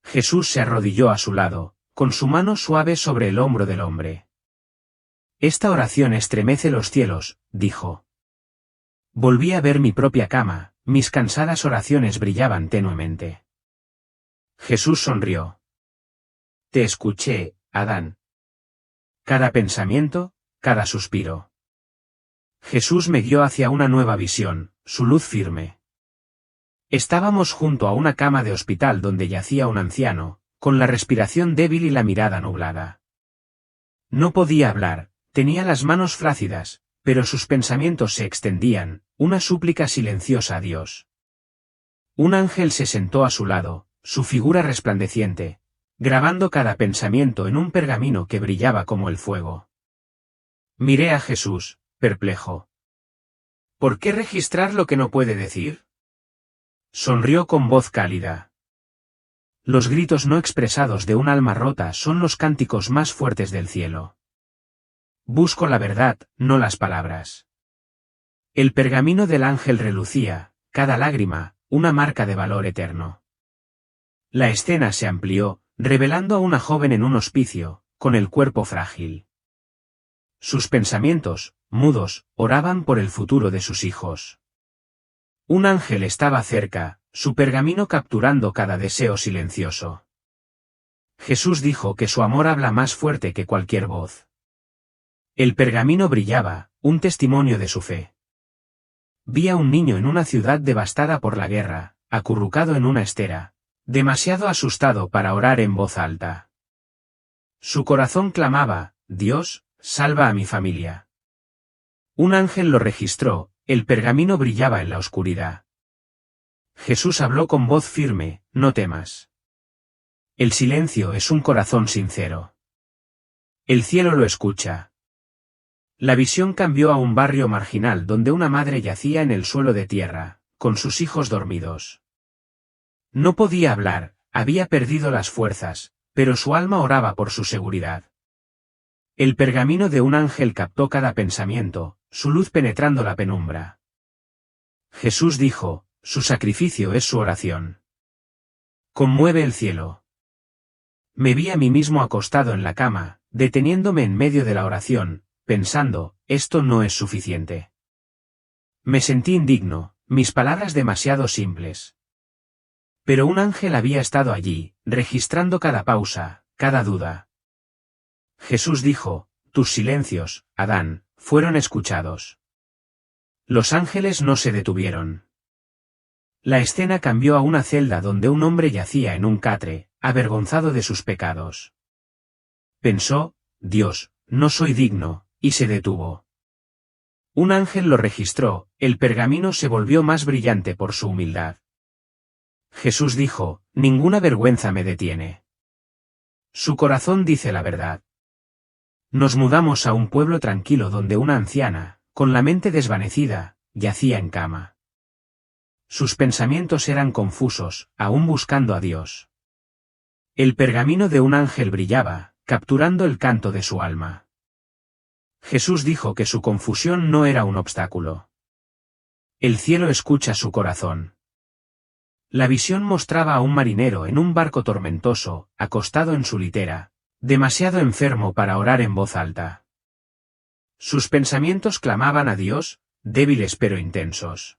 Jesús se arrodilló a su lado, con su mano suave sobre el hombro del hombre. Esta oración estremece los cielos, dijo. Volví a ver mi propia cama, mis cansadas oraciones brillaban tenuemente. Jesús sonrió. Te escuché, Adán. Cada pensamiento, cada suspiro. Jesús me guió hacia una nueva visión, su luz firme. Estábamos junto a una cama de hospital donde yacía un anciano, con la respiración débil y la mirada nublada. No podía hablar, tenía las manos flácidas, pero sus pensamientos se extendían, una súplica silenciosa a Dios. Un ángel se sentó a su lado, su figura resplandeciente, grabando cada pensamiento en un pergamino que brillaba como el fuego. Miré a Jesús, perplejo. ¿Por qué registrar lo que no puede decir? Sonrió con voz cálida. Los gritos no expresados de un alma rota son los cánticos más fuertes del cielo. Busco la verdad, no las palabras. El pergamino del ángel relucía, cada lágrima, una marca de valor eterno. La escena se amplió, revelando a una joven en un hospicio, con el cuerpo frágil. Sus pensamientos, mudos, oraban por el futuro de sus hijos. Un ángel estaba cerca, su pergamino capturando cada deseo silencioso. Jesús dijo que su amor habla más fuerte que cualquier voz. El pergamino brillaba, un testimonio de su fe. Vi a un niño en una ciudad devastada por la guerra, acurrucado en una estera, demasiado asustado para orar en voz alta. Su corazón clamaba, Dios, salva a mi familia. Un ángel lo registró, el pergamino brillaba en la oscuridad. Jesús habló con voz firme, no temas. El silencio es un corazón sincero. El cielo lo escucha. La visión cambió a un barrio marginal donde una madre yacía en el suelo de tierra, con sus hijos dormidos. No podía hablar, había perdido las fuerzas, pero su alma oraba por su seguridad. El pergamino de un ángel captó cada pensamiento, su luz penetrando la penumbra. Jesús dijo, su sacrificio es su oración. Conmueve el cielo. Me vi a mí mismo acostado en la cama, deteniéndome en medio de la oración, pensando, esto no es suficiente. Me sentí indigno, mis palabras demasiado simples. Pero un ángel había estado allí, registrando cada pausa, cada duda. Jesús dijo, tus silencios, Adán, fueron escuchados. Los ángeles no se detuvieron. La escena cambió a una celda donde un hombre yacía en un catre, avergonzado de sus pecados. Pensó, Dios, no soy digno, y se detuvo. Un ángel lo registró, el pergamino se volvió más brillante por su humildad. Jesús dijo, ninguna vergüenza me detiene. Su corazón dice la verdad. Nos mudamos a un pueblo tranquilo donde una anciana, con la mente desvanecida, yacía en cama. Sus pensamientos eran confusos, aún buscando a Dios. El pergamino de un ángel brillaba, capturando el canto de su alma. Jesús dijo que su confusión no era un obstáculo. El cielo escucha su corazón. La visión mostraba a un marinero en un barco tormentoso, acostado en su litera, demasiado enfermo para orar en voz alta. Sus pensamientos clamaban a Dios, débiles pero intensos.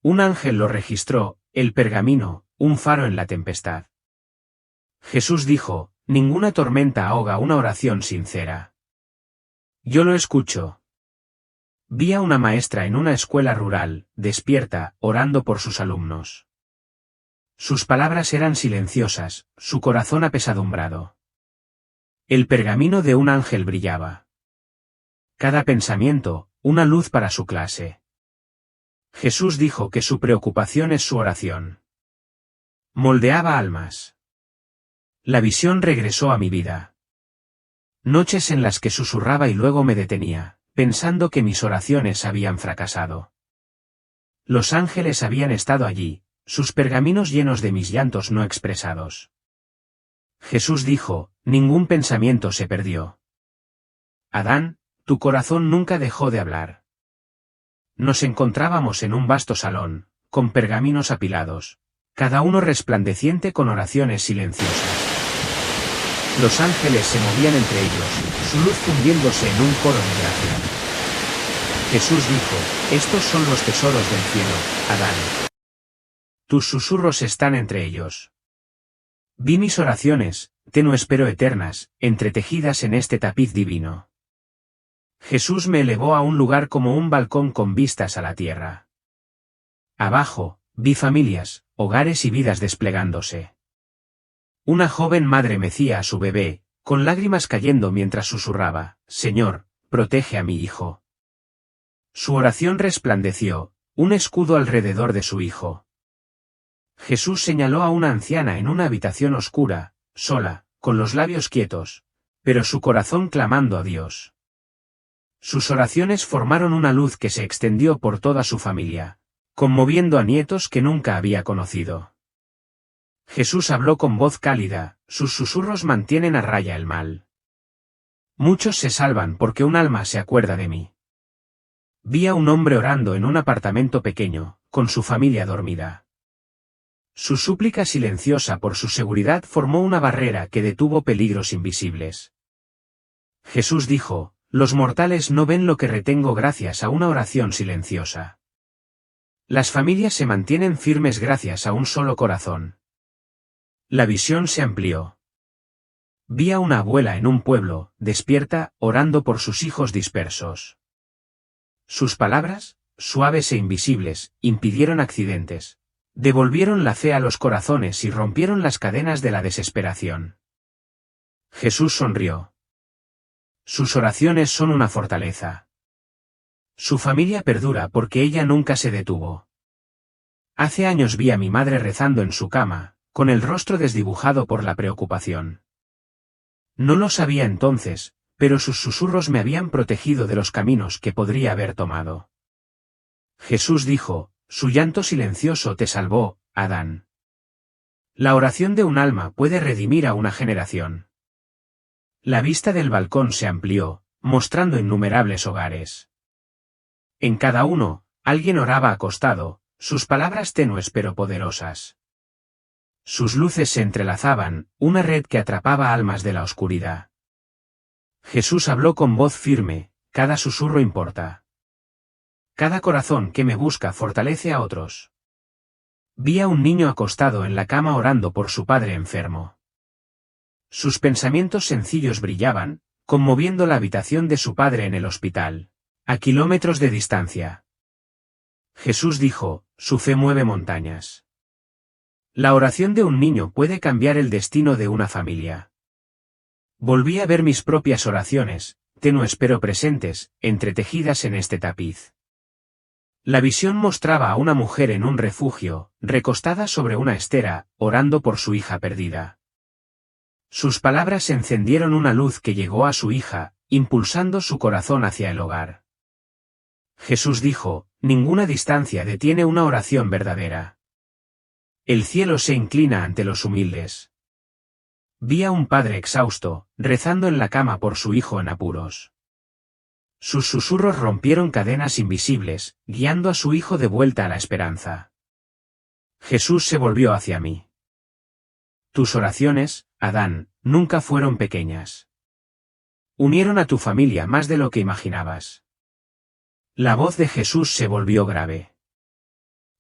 Un ángel lo registró, el pergamino, un faro en la tempestad. Jesús dijo, ninguna tormenta ahoga una oración sincera. Yo lo escucho. Vi a una maestra en una escuela rural, despierta, orando por sus alumnos. Sus palabras eran silenciosas, su corazón apesadumbrado. El pergamino de un ángel brillaba. Cada pensamiento, una luz para su clase. Jesús dijo que su preocupación es su oración. Moldeaba almas. La visión regresó a mi vida. Noches en las que susurraba y luego me detenía, pensando que mis oraciones habían fracasado. Los ángeles habían estado allí, sus pergaminos llenos de mis llantos no expresados. Jesús dijo, ningún pensamiento se perdió. Adán, tu corazón nunca dejó de hablar. Nos encontrábamos en un vasto salón, con pergaminos apilados, cada uno resplandeciente con oraciones silenciosas. Los ángeles se movían entre ellos, su luz fundiéndose en un coro de gracia. Jesús dijo, estos son los tesoros del cielo, Adán. Tus susurros están entre ellos. Vi mis oraciones, tenues pero eternas, entretejidas en este tapiz divino. Jesús me elevó a un lugar como un balcón con vistas a la tierra. Abajo, vi familias, hogares y vidas desplegándose. Una joven madre mecía a su bebé, con lágrimas cayendo mientras susurraba, Señor, protege a mi hijo. Su oración resplandeció, un escudo alrededor de su hijo. Jesús señaló a una anciana en una habitación oscura, sola, con los labios quietos, pero su corazón clamando a Dios. Sus oraciones formaron una luz que se extendió por toda su familia, conmoviendo a nietos que nunca había conocido. Jesús habló con voz cálida, sus susurros mantienen a raya el mal. Muchos se salvan porque un alma se acuerda de mí. Vi a un hombre orando en un apartamento pequeño, con su familia dormida. Su súplica silenciosa por su seguridad formó una barrera que detuvo peligros invisibles. Jesús dijo, Los mortales no ven lo que retengo gracias a una oración silenciosa. Las familias se mantienen firmes gracias a un solo corazón. La visión se amplió. Vi a una abuela en un pueblo, despierta, orando por sus hijos dispersos. Sus palabras, suaves e invisibles, impidieron accidentes. Devolvieron la fe a los corazones y rompieron las cadenas de la desesperación. Jesús sonrió. Sus oraciones son una fortaleza. Su familia perdura porque ella nunca se detuvo. Hace años vi a mi madre rezando en su cama, con el rostro desdibujado por la preocupación. No lo sabía entonces, pero sus susurros me habían protegido de los caminos que podría haber tomado. Jesús dijo, su llanto silencioso te salvó, Adán. La oración de un alma puede redimir a una generación. La vista del balcón se amplió, mostrando innumerables hogares. En cada uno, alguien oraba acostado, sus palabras tenues pero poderosas. Sus luces se entrelazaban, una red que atrapaba almas de la oscuridad. Jesús habló con voz firme, cada susurro importa. Cada corazón que me busca fortalece a otros. Vi a un niño acostado en la cama orando por su padre enfermo. Sus pensamientos sencillos brillaban, conmoviendo la habitación de su padre en el hospital, a kilómetros de distancia. Jesús dijo, su fe mueve montañas. La oración de un niño puede cambiar el destino de una familia. Volví a ver mis propias oraciones, tenues pero presentes, entretejidas en este tapiz. La visión mostraba a una mujer en un refugio, recostada sobre una estera, orando por su hija perdida. Sus palabras encendieron una luz que llegó a su hija, impulsando su corazón hacia el hogar. Jesús dijo, ninguna distancia detiene una oración verdadera. El cielo se inclina ante los humildes. Vi a un padre exhausto, rezando en la cama por su hijo en apuros. Sus susurros rompieron cadenas invisibles, guiando a su hijo de vuelta a la esperanza. Jesús se volvió hacia mí. Tus oraciones, Adán, nunca fueron pequeñas. Unieron a tu familia más de lo que imaginabas. La voz de Jesús se volvió grave.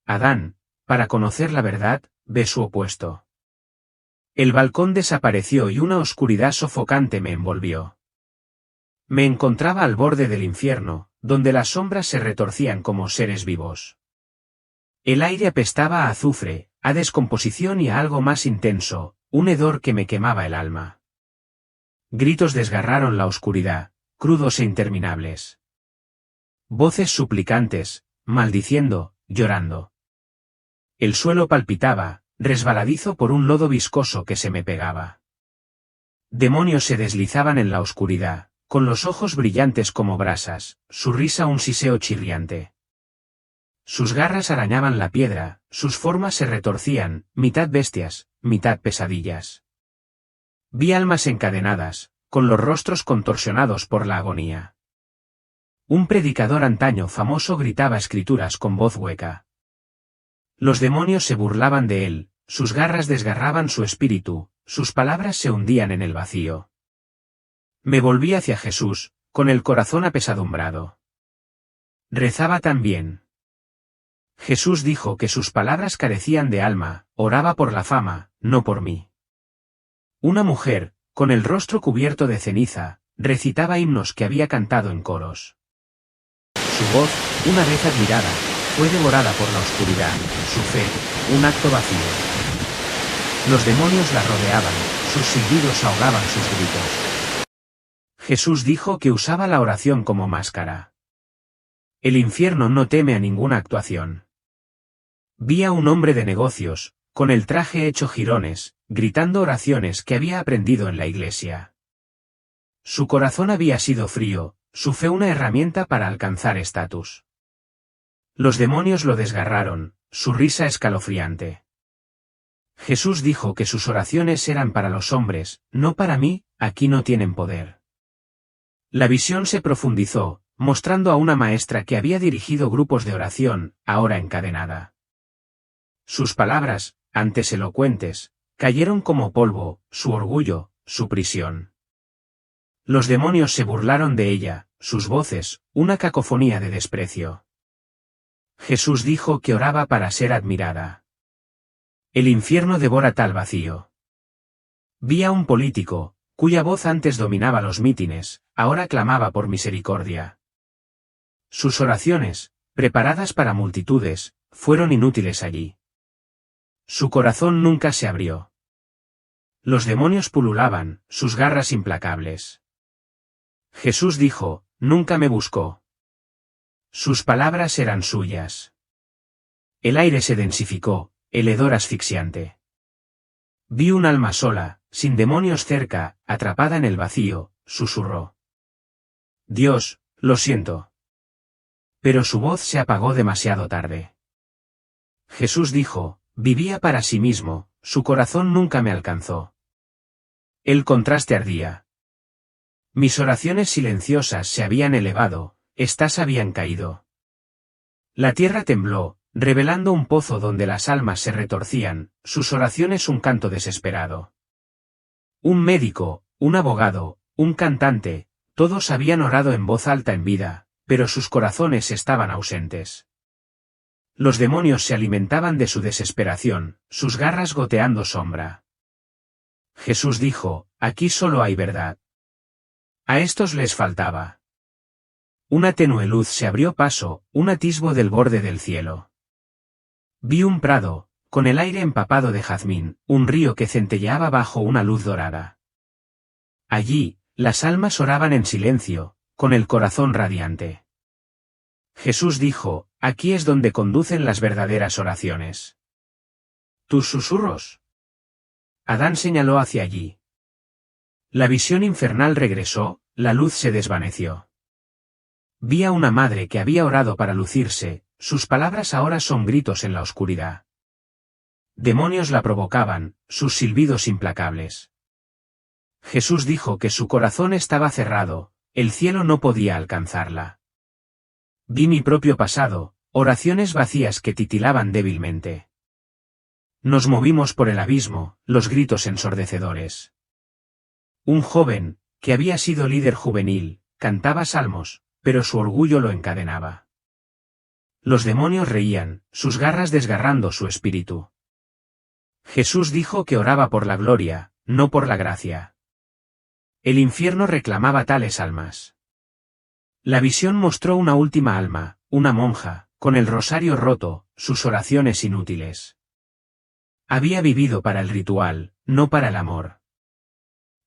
Adán, para conocer la verdad, ve su opuesto. El balcón desapareció y una oscuridad sofocante me envolvió. Me encontraba al borde del infierno, donde las sombras se retorcían como seres vivos. El aire apestaba a azufre, a descomposición y a algo más intenso, un hedor que me quemaba el alma. Gritos desgarraron la oscuridad, crudos e interminables. Voces suplicantes, maldiciendo, llorando. El suelo palpitaba, resbaladizo por un lodo viscoso que se me pegaba. Demonios se deslizaban en la oscuridad, con los ojos brillantes como brasas, su risa un siseo chirriante. Sus garras arañaban la piedra, sus formas se retorcían, mitad bestias, mitad pesadillas. Vi almas encadenadas, con los rostros contorsionados por la agonía. Un predicador antaño famoso gritaba escrituras con voz hueca. Los demonios se burlaban de él, sus garras desgarraban su espíritu, sus palabras se hundían en el vacío. Me volví hacia Jesús, con el corazón apesadumbrado. Rezaba también. Jesús dijo que sus palabras carecían de alma, oraba por la fama, no por mí. Una mujer, con el rostro cubierto de ceniza, recitaba himnos que había cantado en coros. Su voz, una vez admirada, fue devorada por la oscuridad, su fe, un acto vacío. Los demonios la rodeaban, sus silbidos ahogaban sus gritos. Jesús dijo que usaba la oración como máscara. El infierno no teme a ninguna actuación. Vi a un hombre de negocios, con el traje hecho jirones, gritando oraciones que había aprendido en la iglesia. Su corazón había sido frío, su fe una herramienta para alcanzar estatus. Los demonios lo desgarraron, su risa escalofriante. Jesús dijo que sus oraciones eran para los hombres, no para mí, aquí no tienen poder. La visión se profundizó, mostrando a una maestra que había dirigido grupos de oración, ahora encadenada. Sus palabras, antes elocuentes, cayeron como polvo, su orgullo, su prisión. Los demonios se burlaron de ella, sus voces, una cacofonía de desprecio. Jesús dijo que oraba para ser admirada. El infierno devora tal vacío. Vi a un político, cuya voz antes dominaba los mítines, ahora clamaba por misericordia. Sus oraciones, preparadas para multitudes, fueron inútiles allí. Su corazón nunca se abrió. Los demonios pululaban, sus garras implacables. Jesús dijo, nunca me buscó. Sus palabras eran suyas. El aire se densificó, el hedor asfixiante. Vi un alma sola, sin demonios cerca, atrapada en el vacío, susurró. Dios, lo siento. Pero su voz se apagó demasiado tarde. Jesús dijo, vivía para sí mismo, su corazón nunca me alcanzó. El contraste ardía. Mis oraciones silenciosas se habían elevado, estas habían caído. La tierra tembló, revelando un pozo donde las almas se retorcían, sus oraciones un canto desesperado. Un médico, un abogado, un cantante, todos habían orado en voz alta en vida, pero sus corazones estaban ausentes. Los demonios se alimentaban de su desesperación, sus garras goteando sombra. Jesús dijo, aquí solo hay verdad. A estos les faltaba. Una tenue luz se abrió paso, un atisbo del borde del cielo. Vi un prado, con el aire empapado de jazmín, un río que centelleaba bajo una luz dorada. Allí, las almas oraban en silencio, con el corazón radiante. Jesús dijo, aquí es donde conducen las verdaderas oraciones. ¿Tus susurros? Adán señaló hacia allí. La visión infernal regresó, la luz se desvaneció. Vi a una madre que había orado para lucirse, sus palabras ahora son gritos en la oscuridad. Demonios la provocaban, sus silbidos implacables. Jesús dijo que su corazón estaba cerrado, el cielo no podía alcanzarla. Vi mi propio pasado, oraciones vacías que titilaban débilmente. Nos movimos por el abismo, los gritos ensordecedores. Un joven, que había sido líder juvenil, cantaba salmos, pero su orgullo lo encadenaba. Los demonios reían, sus garras desgarrando su espíritu. Jesús dijo que oraba por la gloria, no por la gracia. El infierno reclamaba tales almas. La visión mostró una última alma, una monja, con el rosario roto, sus oraciones inútiles. Había vivido para el ritual, no para el amor.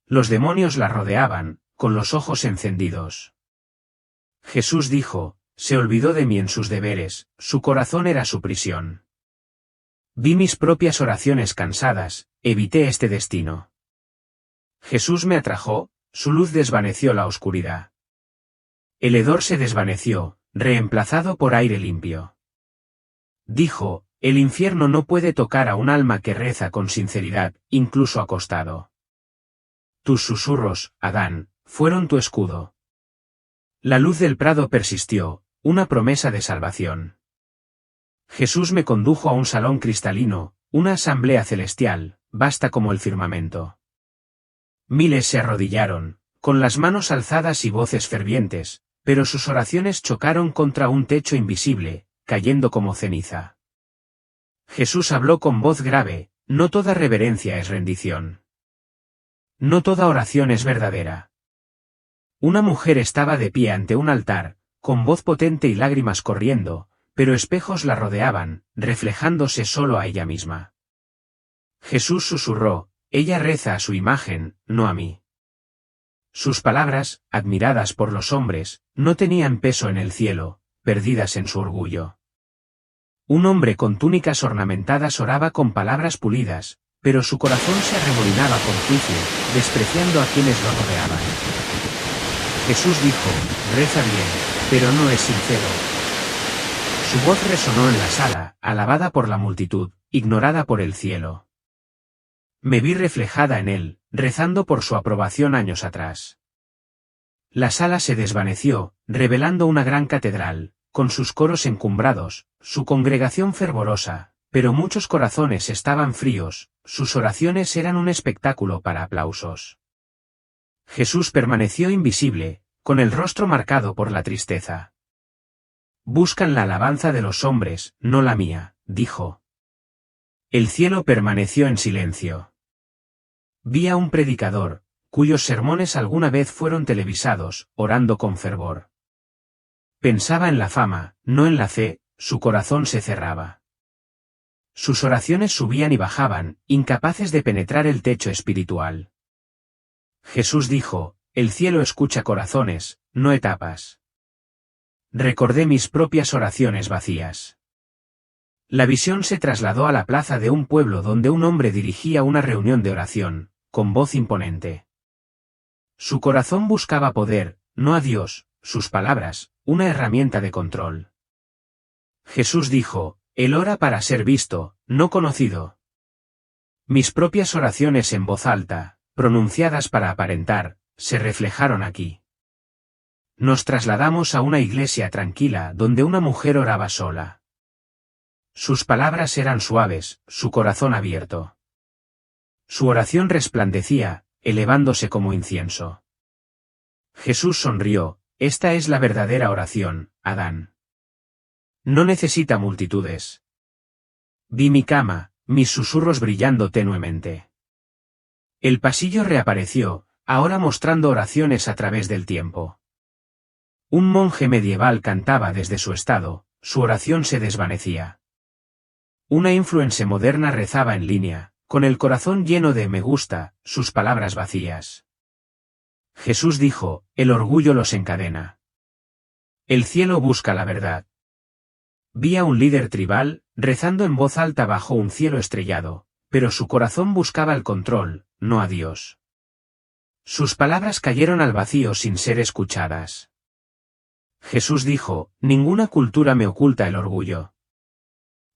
Los demonios la rodeaban, con los ojos encendidos. Jesús dijo, se olvidó de mí en sus deberes, su corazón era su prisión. Vi mis propias oraciones cansadas, evité este destino. Jesús me atrajo, su luz desvaneció la oscuridad. El hedor se desvaneció, reemplazado por aire limpio. Dijo, el infierno no puede tocar a un alma que reza con sinceridad, incluso acostado. Tus susurros, Adán, fueron tu escudo. La luz del prado persistió, una promesa de salvación. Jesús me condujo a un salón cristalino, una asamblea celestial, vasta como el firmamento. Miles se arrodillaron, con las manos alzadas y voces fervientes, pero sus oraciones chocaron contra un techo invisible, cayendo como ceniza. Jesús habló con voz grave, no toda reverencia es rendición. No toda oración es verdadera. Una mujer estaba de pie ante un altar, con voz potente y lágrimas corriendo, pero espejos la rodeaban, reflejándose solo a ella misma. Jesús susurró, ella reza a su imagen, no a mí. Sus palabras, admiradas por los hombres, no tenían peso en el cielo, perdidas en su orgullo. Un hombre con túnicas ornamentadas oraba con palabras pulidas, pero su corazón se arremolinaba con juicio, despreciando a quienes lo rodeaban. Jesús dijo, reza bien, pero no es sincero. Su voz resonó en la sala, alabada por la multitud, ignorada por el cielo. Me vi reflejada en él, rezando por su aprobación años atrás. La sala se desvaneció, revelando una gran catedral, con sus coros encumbrados, su congregación fervorosa, pero muchos corazones estaban fríos, sus oraciones eran un espectáculo para aplausos. Jesús permaneció invisible, con el rostro marcado por la tristeza. Buscan la alabanza de los hombres, no la mía, dijo. El cielo permaneció en silencio. Vi a un predicador, cuyos sermones alguna vez fueron televisados, orando con fervor. Pensaba en la fama, no en la fe, su corazón se cerraba. Sus oraciones subían y bajaban, incapaces de penetrar el techo espiritual. Jesús dijo, el cielo escucha corazones, no etapas. Recordé mis propias oraciones vacías. La visión se trasladó a la plaza de un pueblo donde un hombre dirigía una reunión de oración, con voz imponente. Su corazón buscaba poder, no a Dios, sus palabras, una herramienta de control. Jesús dijo, él ora para ser visto, no conocido. Mis propias oraciones en voz alta, pronunciadas para aparentar, se reflejaron aquí. Nos trasladamos a una iglesia tranquila donde una mujer oraba sola. Sus palabras eran suaves, su corazón abierto. Su oración resplandecía, elevándose como incienso. Jesús sonrió, esta es la verdadera oración, Adán. No necesita multitudes. Vi mi cama, mis susurros brillando tenuemente. El pasillo reapareció, ahora mostrando oraciones a través del tiempo. Un monje medieval cantaba desde su estado, su oración se desvanecía. Una influencer moderna rezaba en línea, con el corazón lleno de me gusta, sus palabras vacías. Jesús dijo, el orgullo los encadena. El cielo busca la verdad. Vi a un líder tribal, rezando en voz alta bajo un cielo estrellado, pero su corazón buscaba el control, no a Dios. Sus palabras cayeron al vacío sin ser escuchadas. Jesús dijo, ninguna cultura me oculta el orgullo.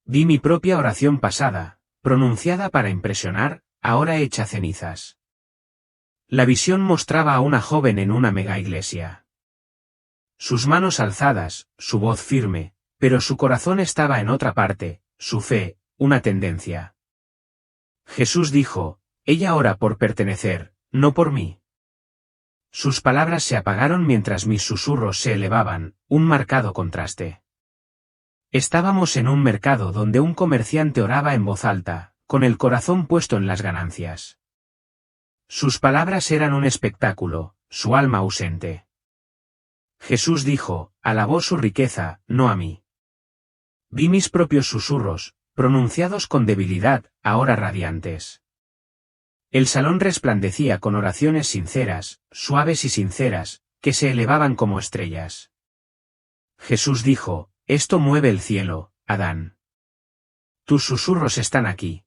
Vi mi propia oración pasada, pronunciada para impresionar, ahora hecha cenizas. La visión mostraba a una joven en una mega iglesia. Sus manos alzadas, su voz firme, pero su corazón estaba en otra parte, su fe, una tendencia. Jesús dijo, ella ora por pertenecer, no por mí. Sus palabras se apagaron mientras mis susurros se elevaban, un marcado contraste. Estábamos en un mercado donde un comerciante oraba en voz alta, con el corazón puesto en las ganancias. Sus palabras eran un espectáculo, su alma ausente. Jesús dijo, alabó su riqueza, no a mí. Vi mis propios susurros, pronunciados con debilidad, ahora radiantes. El salón resplandecía con oraciones sinceras, suaves y sinceras, que se elevaban como estrellas. Jesús dijo, esto mueve el cielo, Adán. Tus susurros están aquí.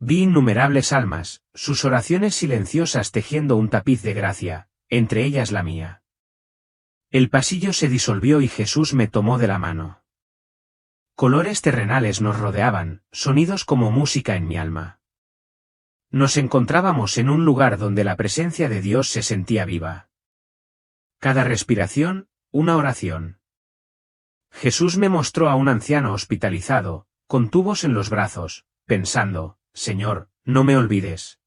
Vi innumerables almas, sus oraciones silenciosas tejiendo un tapiz de gracia, entre ellas la mía. El pasillo se disolvió y Jesús me tomó de la mano. Colores terrenales nos rodeaban, sonidos como música en mi alma. Nos encontrábamos en un lugar donde la presencia de Dios se sentía viva. Cada respiración, una oración. Jesús me mostró a un anciano hospitalizado, con tubos en los brazos, pensando, Señor, no me olvides.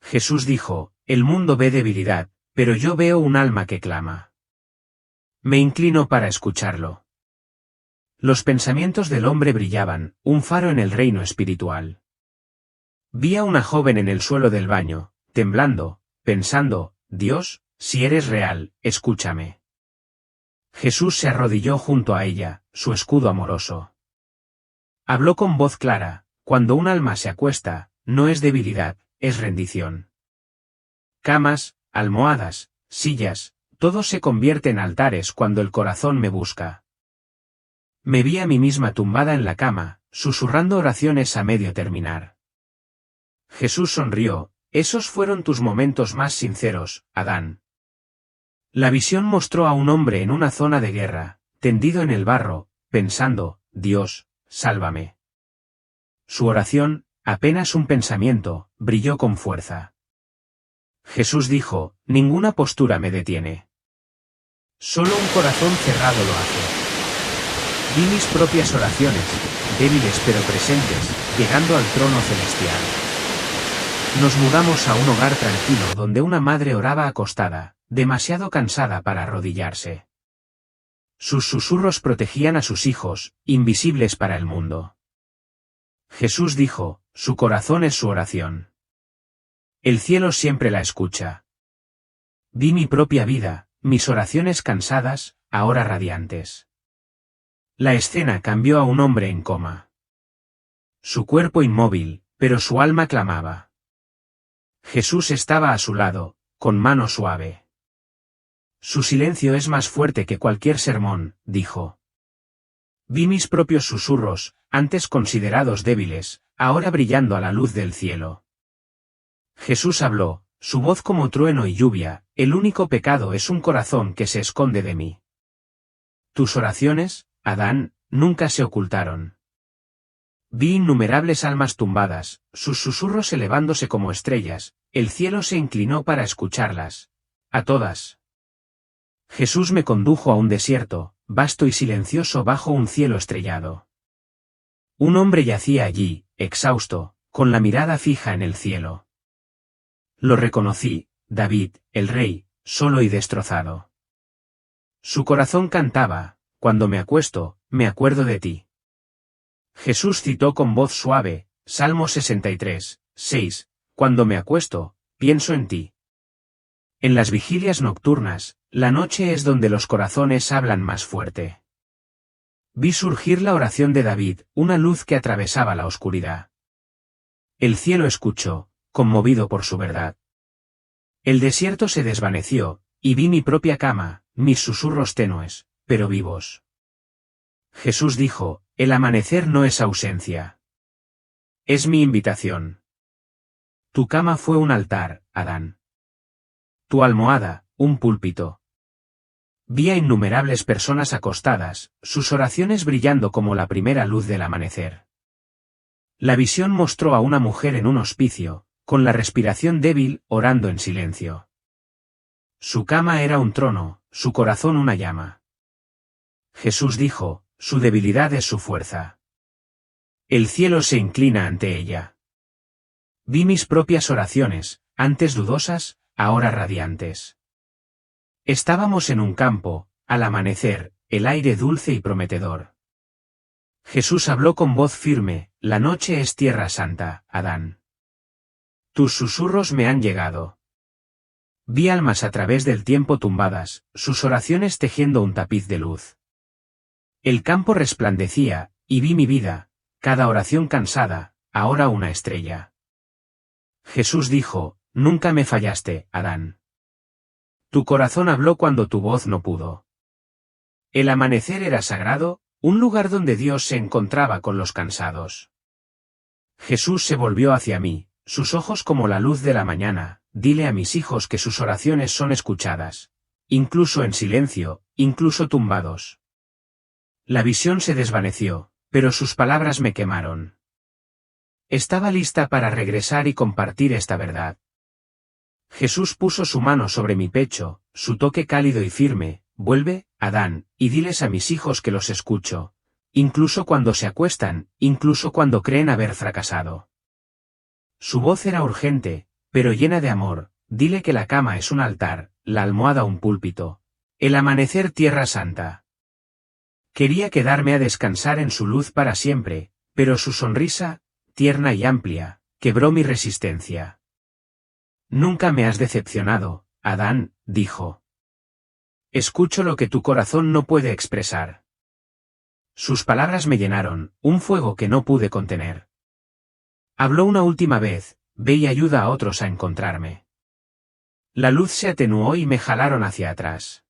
Jesús dijo, el mundo ve debilidad, pero yo veo un alma que clama. Me inclino para escucharlo. Los pensamientos del hombre brillaban, un faro en el reino espiritual. Vi a una joven en el suelo del baño, temblando, pensando, Dios, si eres real, escúchame. Jesús se arrodilló junto a ella, su escudo amoroso. Habló con voz clara, cuando un alma se acuesta, no es debilidad, es rendición. Camas, almohadas, sillas, todo se convierte en altares cuando el corazón me busca. Me vi a mí misma tumbada en la cama, susurrando oraciones a medio terminar. Jesús sonrió, esos fueron tus momentos más sinceros, Adán. La visión mostró a un hombre en una zona de guerra, tendido en el barro, pensando, Dios, sálvame. Su oración, apenas un pensamiento, brilló con fuerza. Jesús dijo, ninguna postura me detiene. Solo un corazón cerrado lo hace. Vi mis propias oraciones, débiles pero presentes, llegando al trono celestial. Nos mudamos a un hogar tranquilo donde una madre oraba acostada, demasiado cansada para arrodillarse. Sus susurros protegían a sus hijos, invisibles para el mundo. Jesús dijo, su corazón es su oración. El cielo siempre la escucha. Vi mi propia vida, mis oraciones cansadas, ahora radiantes. La escena cambió a un hombre en coma. Su cuerpo inmóvil, pero su alma clamaba. Jesús estaba a su lado, con mano suave. Su silencio es más fuerte que cualquier sermón, dijo. Vi mis propios susurros, antes considerados débiles, ahora brillando a la luz del cielo. Jesús habló, su voz como trueno y lluvia, el único pecado es un corazón que se esconde de mí. Tus oraciones, Adán, nunca se ocultaron. Vi innumerables almas tumbadas, sus susurros elevándose como estrellas, el cielo se inclinó para escucharlas. A todas. Jesús me condujo a un desierto, vasto y silencioso bajo un cielo estrellado. Un hombre yacía allí, exhausto, con la mirada fija en el cielo. Lo reconocí, David, el rey, solo y destrozado. Su corazón cantaba, cuando me acuesto, me acuerdo de ti. Jesús citó con voz suave, Salmo 63, 6, cuando me acuesto, pienso en ti. En las vigilias nocturnas, la noche es donde los corazones hablan más fuerte. Vi surgir la oración de David, una luz que atravesaba la oscuridad. El cielo escuchó, conmovido por su verdad. El desierto se desvaneció, y vi mi propia cama, mis susurros tenues, pero vivos. Jesús dijo, el amanecer no es ausencia. Es mi invitación. Tu cama fue un altar, Adán. Tu almohada, un púlpito. Vi a innumerables personas acostadas, sus oraciones brillando como la primera luz del amanecer. La visión mostró a una mujer en un hospicio, con la respiración débil, orando en silencio. Su cama era un trono, su corazón una llama. Jesús dijo, su debilidad es su fuerza. El cielo se inclina ante ella. Vi mis propias oraciones, antes dudosas, ahora radiantes. Estábamos en un campo, al amanecer, el aire dulce y prometedor. Jesús habló con voz firme, la noche es tierra santa, Adán. Tus susurros me han llegado. Vi almas a través del tiempo tumbadas, sus oraciones tejiendo un tapiz de luz. El campo resplandecía, y vi mi vida, cada oración cansada, ahora una estrella. Jesús dijo, nunca me fallaste, Adán. Tu corazón habló cuando tu voz no pudo. El amanecer era sagrado, un lugar donde Dios se encontraba con los cansados. Jesús se volvió hacia mí, sus ojos como la luz de la mañana, dile a mis hijos que sus oraciones son escuchadas. Incluso en silencio, incluso tumbados. La visión se desvaneció, pero sus palabras me quemaron. Estaba lista para regresar y compartir esta verdad. Jesús puso su mano sobre mi pecho, su toque cálido y firme, vuelve, Adán, y diles a mis hijos que los escucho, incluso cuando se acuestan, incluso cuando creen haber fracasado. Su voz era urgente, pero llena de amor, dile que la cama es un altar, la almohada un púlpito, el amanecer tierra santa. Quería quedarme a descansar en su luz para siempre, pero su sonrisa, tierna y amplia, quebró mi resistencia. Nunca me has decepcionado, Adán, dijo. Escucho lo que tu corazón no puede expresar. Sus palabras me llenaron, un fuego que no pude contener. Habló una última vez, ve y ayuda a otros a encontrarme. La luz se atenuó y me jalaron hacia atrás.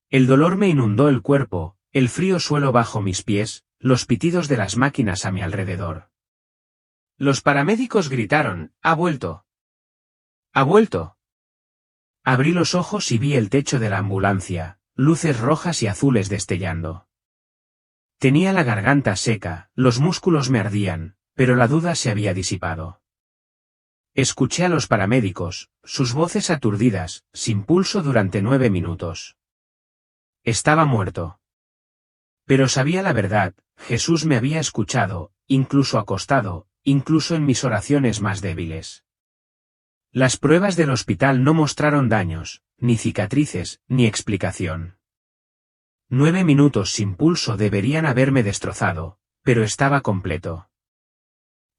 El dolor me inundó el cuerpo, el frío suelo bajo mis pies, los pitidos de las máquinas a mi alrededor. Los paramédicos gritaron, ¡ha vuelto! ¡Ha vuelto! Abrí los ojos y vi el techo de la ambulancia, luces rojas y azules destellando. Tenía la garganta seca, los músculos me ardían, pero la duda se había disipado. Escuché a los paramédicos, sus voces aturdidas, sin pulso durante 9 minutos. Estaba muerto. Pero sabía la verdad, Jesús me había escuchado, incluso acostado, incluso en mis oraciones más débiles. Las pruebas del hospital no mostraron daños, ni cicatrices, ni explicación. 9 minutos sin pulso deberían haberme destrozado, pero estaba completo.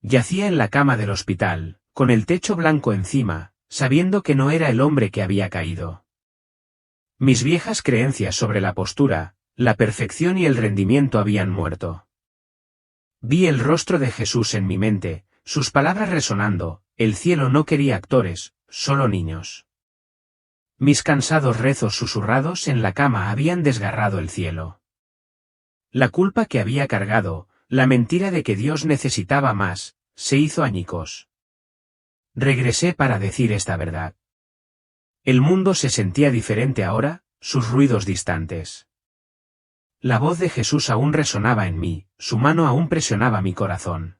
Yacía en la cama del hospital, con el techo blanco encima, sabiendo que no era el hombre que había caído. Mis viejas creencias sobre la postura, la perfección y el rendimiento habían muerto. Vi el rostro de Jesús en mi mente, sus palabras resonando: el cielo no quería actores, solo niños. Mis cansados rezos susurrados en la cama habían desgarrado el cielo. La culpa que había cargado, la mentira de que Dios necesitaba más, se hizo añicos. Regresé para decir esta verdad. El mundo se sentía diferente ahora, sus ruidos distantes. La voz de Jesús aún resonaba en mí, su mano aún presionaba mi corazón.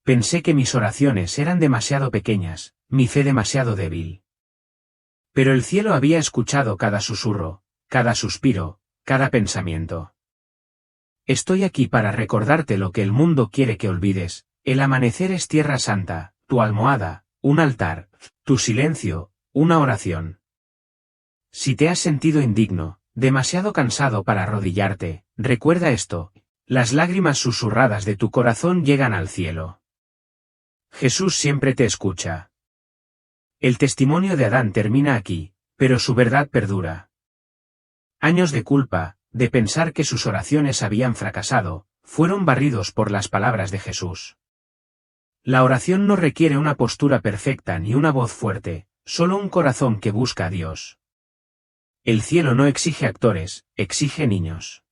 Pensé que mis oraciones eran demasiado pequeñas, mi fe demasiado débil. Pero el cielo había escuchado cada susurro, cada suspiro, cada pensamiento. Estoy aquí para recordarte lo que el mundo quiere que olvides: el amanecer es tierra santa, tu almohada, un altar, tu silencio, una oración. Si te has sentido indigno, demasiado cansado para arrodillarte, recuerda esto: las lágrimas susurradas de tu corazón llegan al cielo. Jesús siempre te escucha. El testimonio de Adán termina aquí, pero su verdad perdura. Años de culpa, de pensar que sus oraciones habían fracasado, fueron barridos por las palabras de Jesús. La oración no requiere una postura perfecta ni una voz fuerte, solo un corazón que busca a Dios. El cielo no exige actores, exige niños.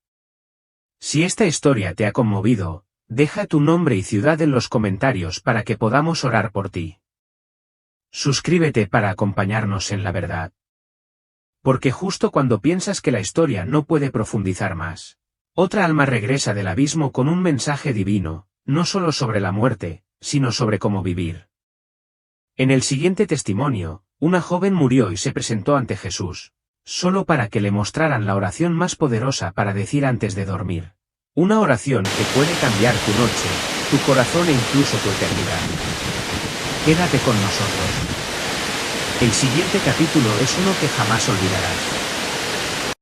Si esta historia te ha conmovido, deja tu nombre y ciudad en los comentarios para que podamos orar por ti. Suscríbete para acompañarnos en la verdad. Porque justo cuando piensas que la historia no puede profundizar más, otra alma regresa del abismo con un mensaje divino, no solo sobre la muerte, sino sobre cómo vivir. En el siguiente testimonio, una joven murió y se presentó ante Jesús, solo para que le mostraran la oración más poderosa para decir antes de dormir. Una oración que puede cambiar tu noche, tu corazón e incluso tu eternidad. Quédate con nosotros. El siguiente capítulo es uno que jamás olvidarás.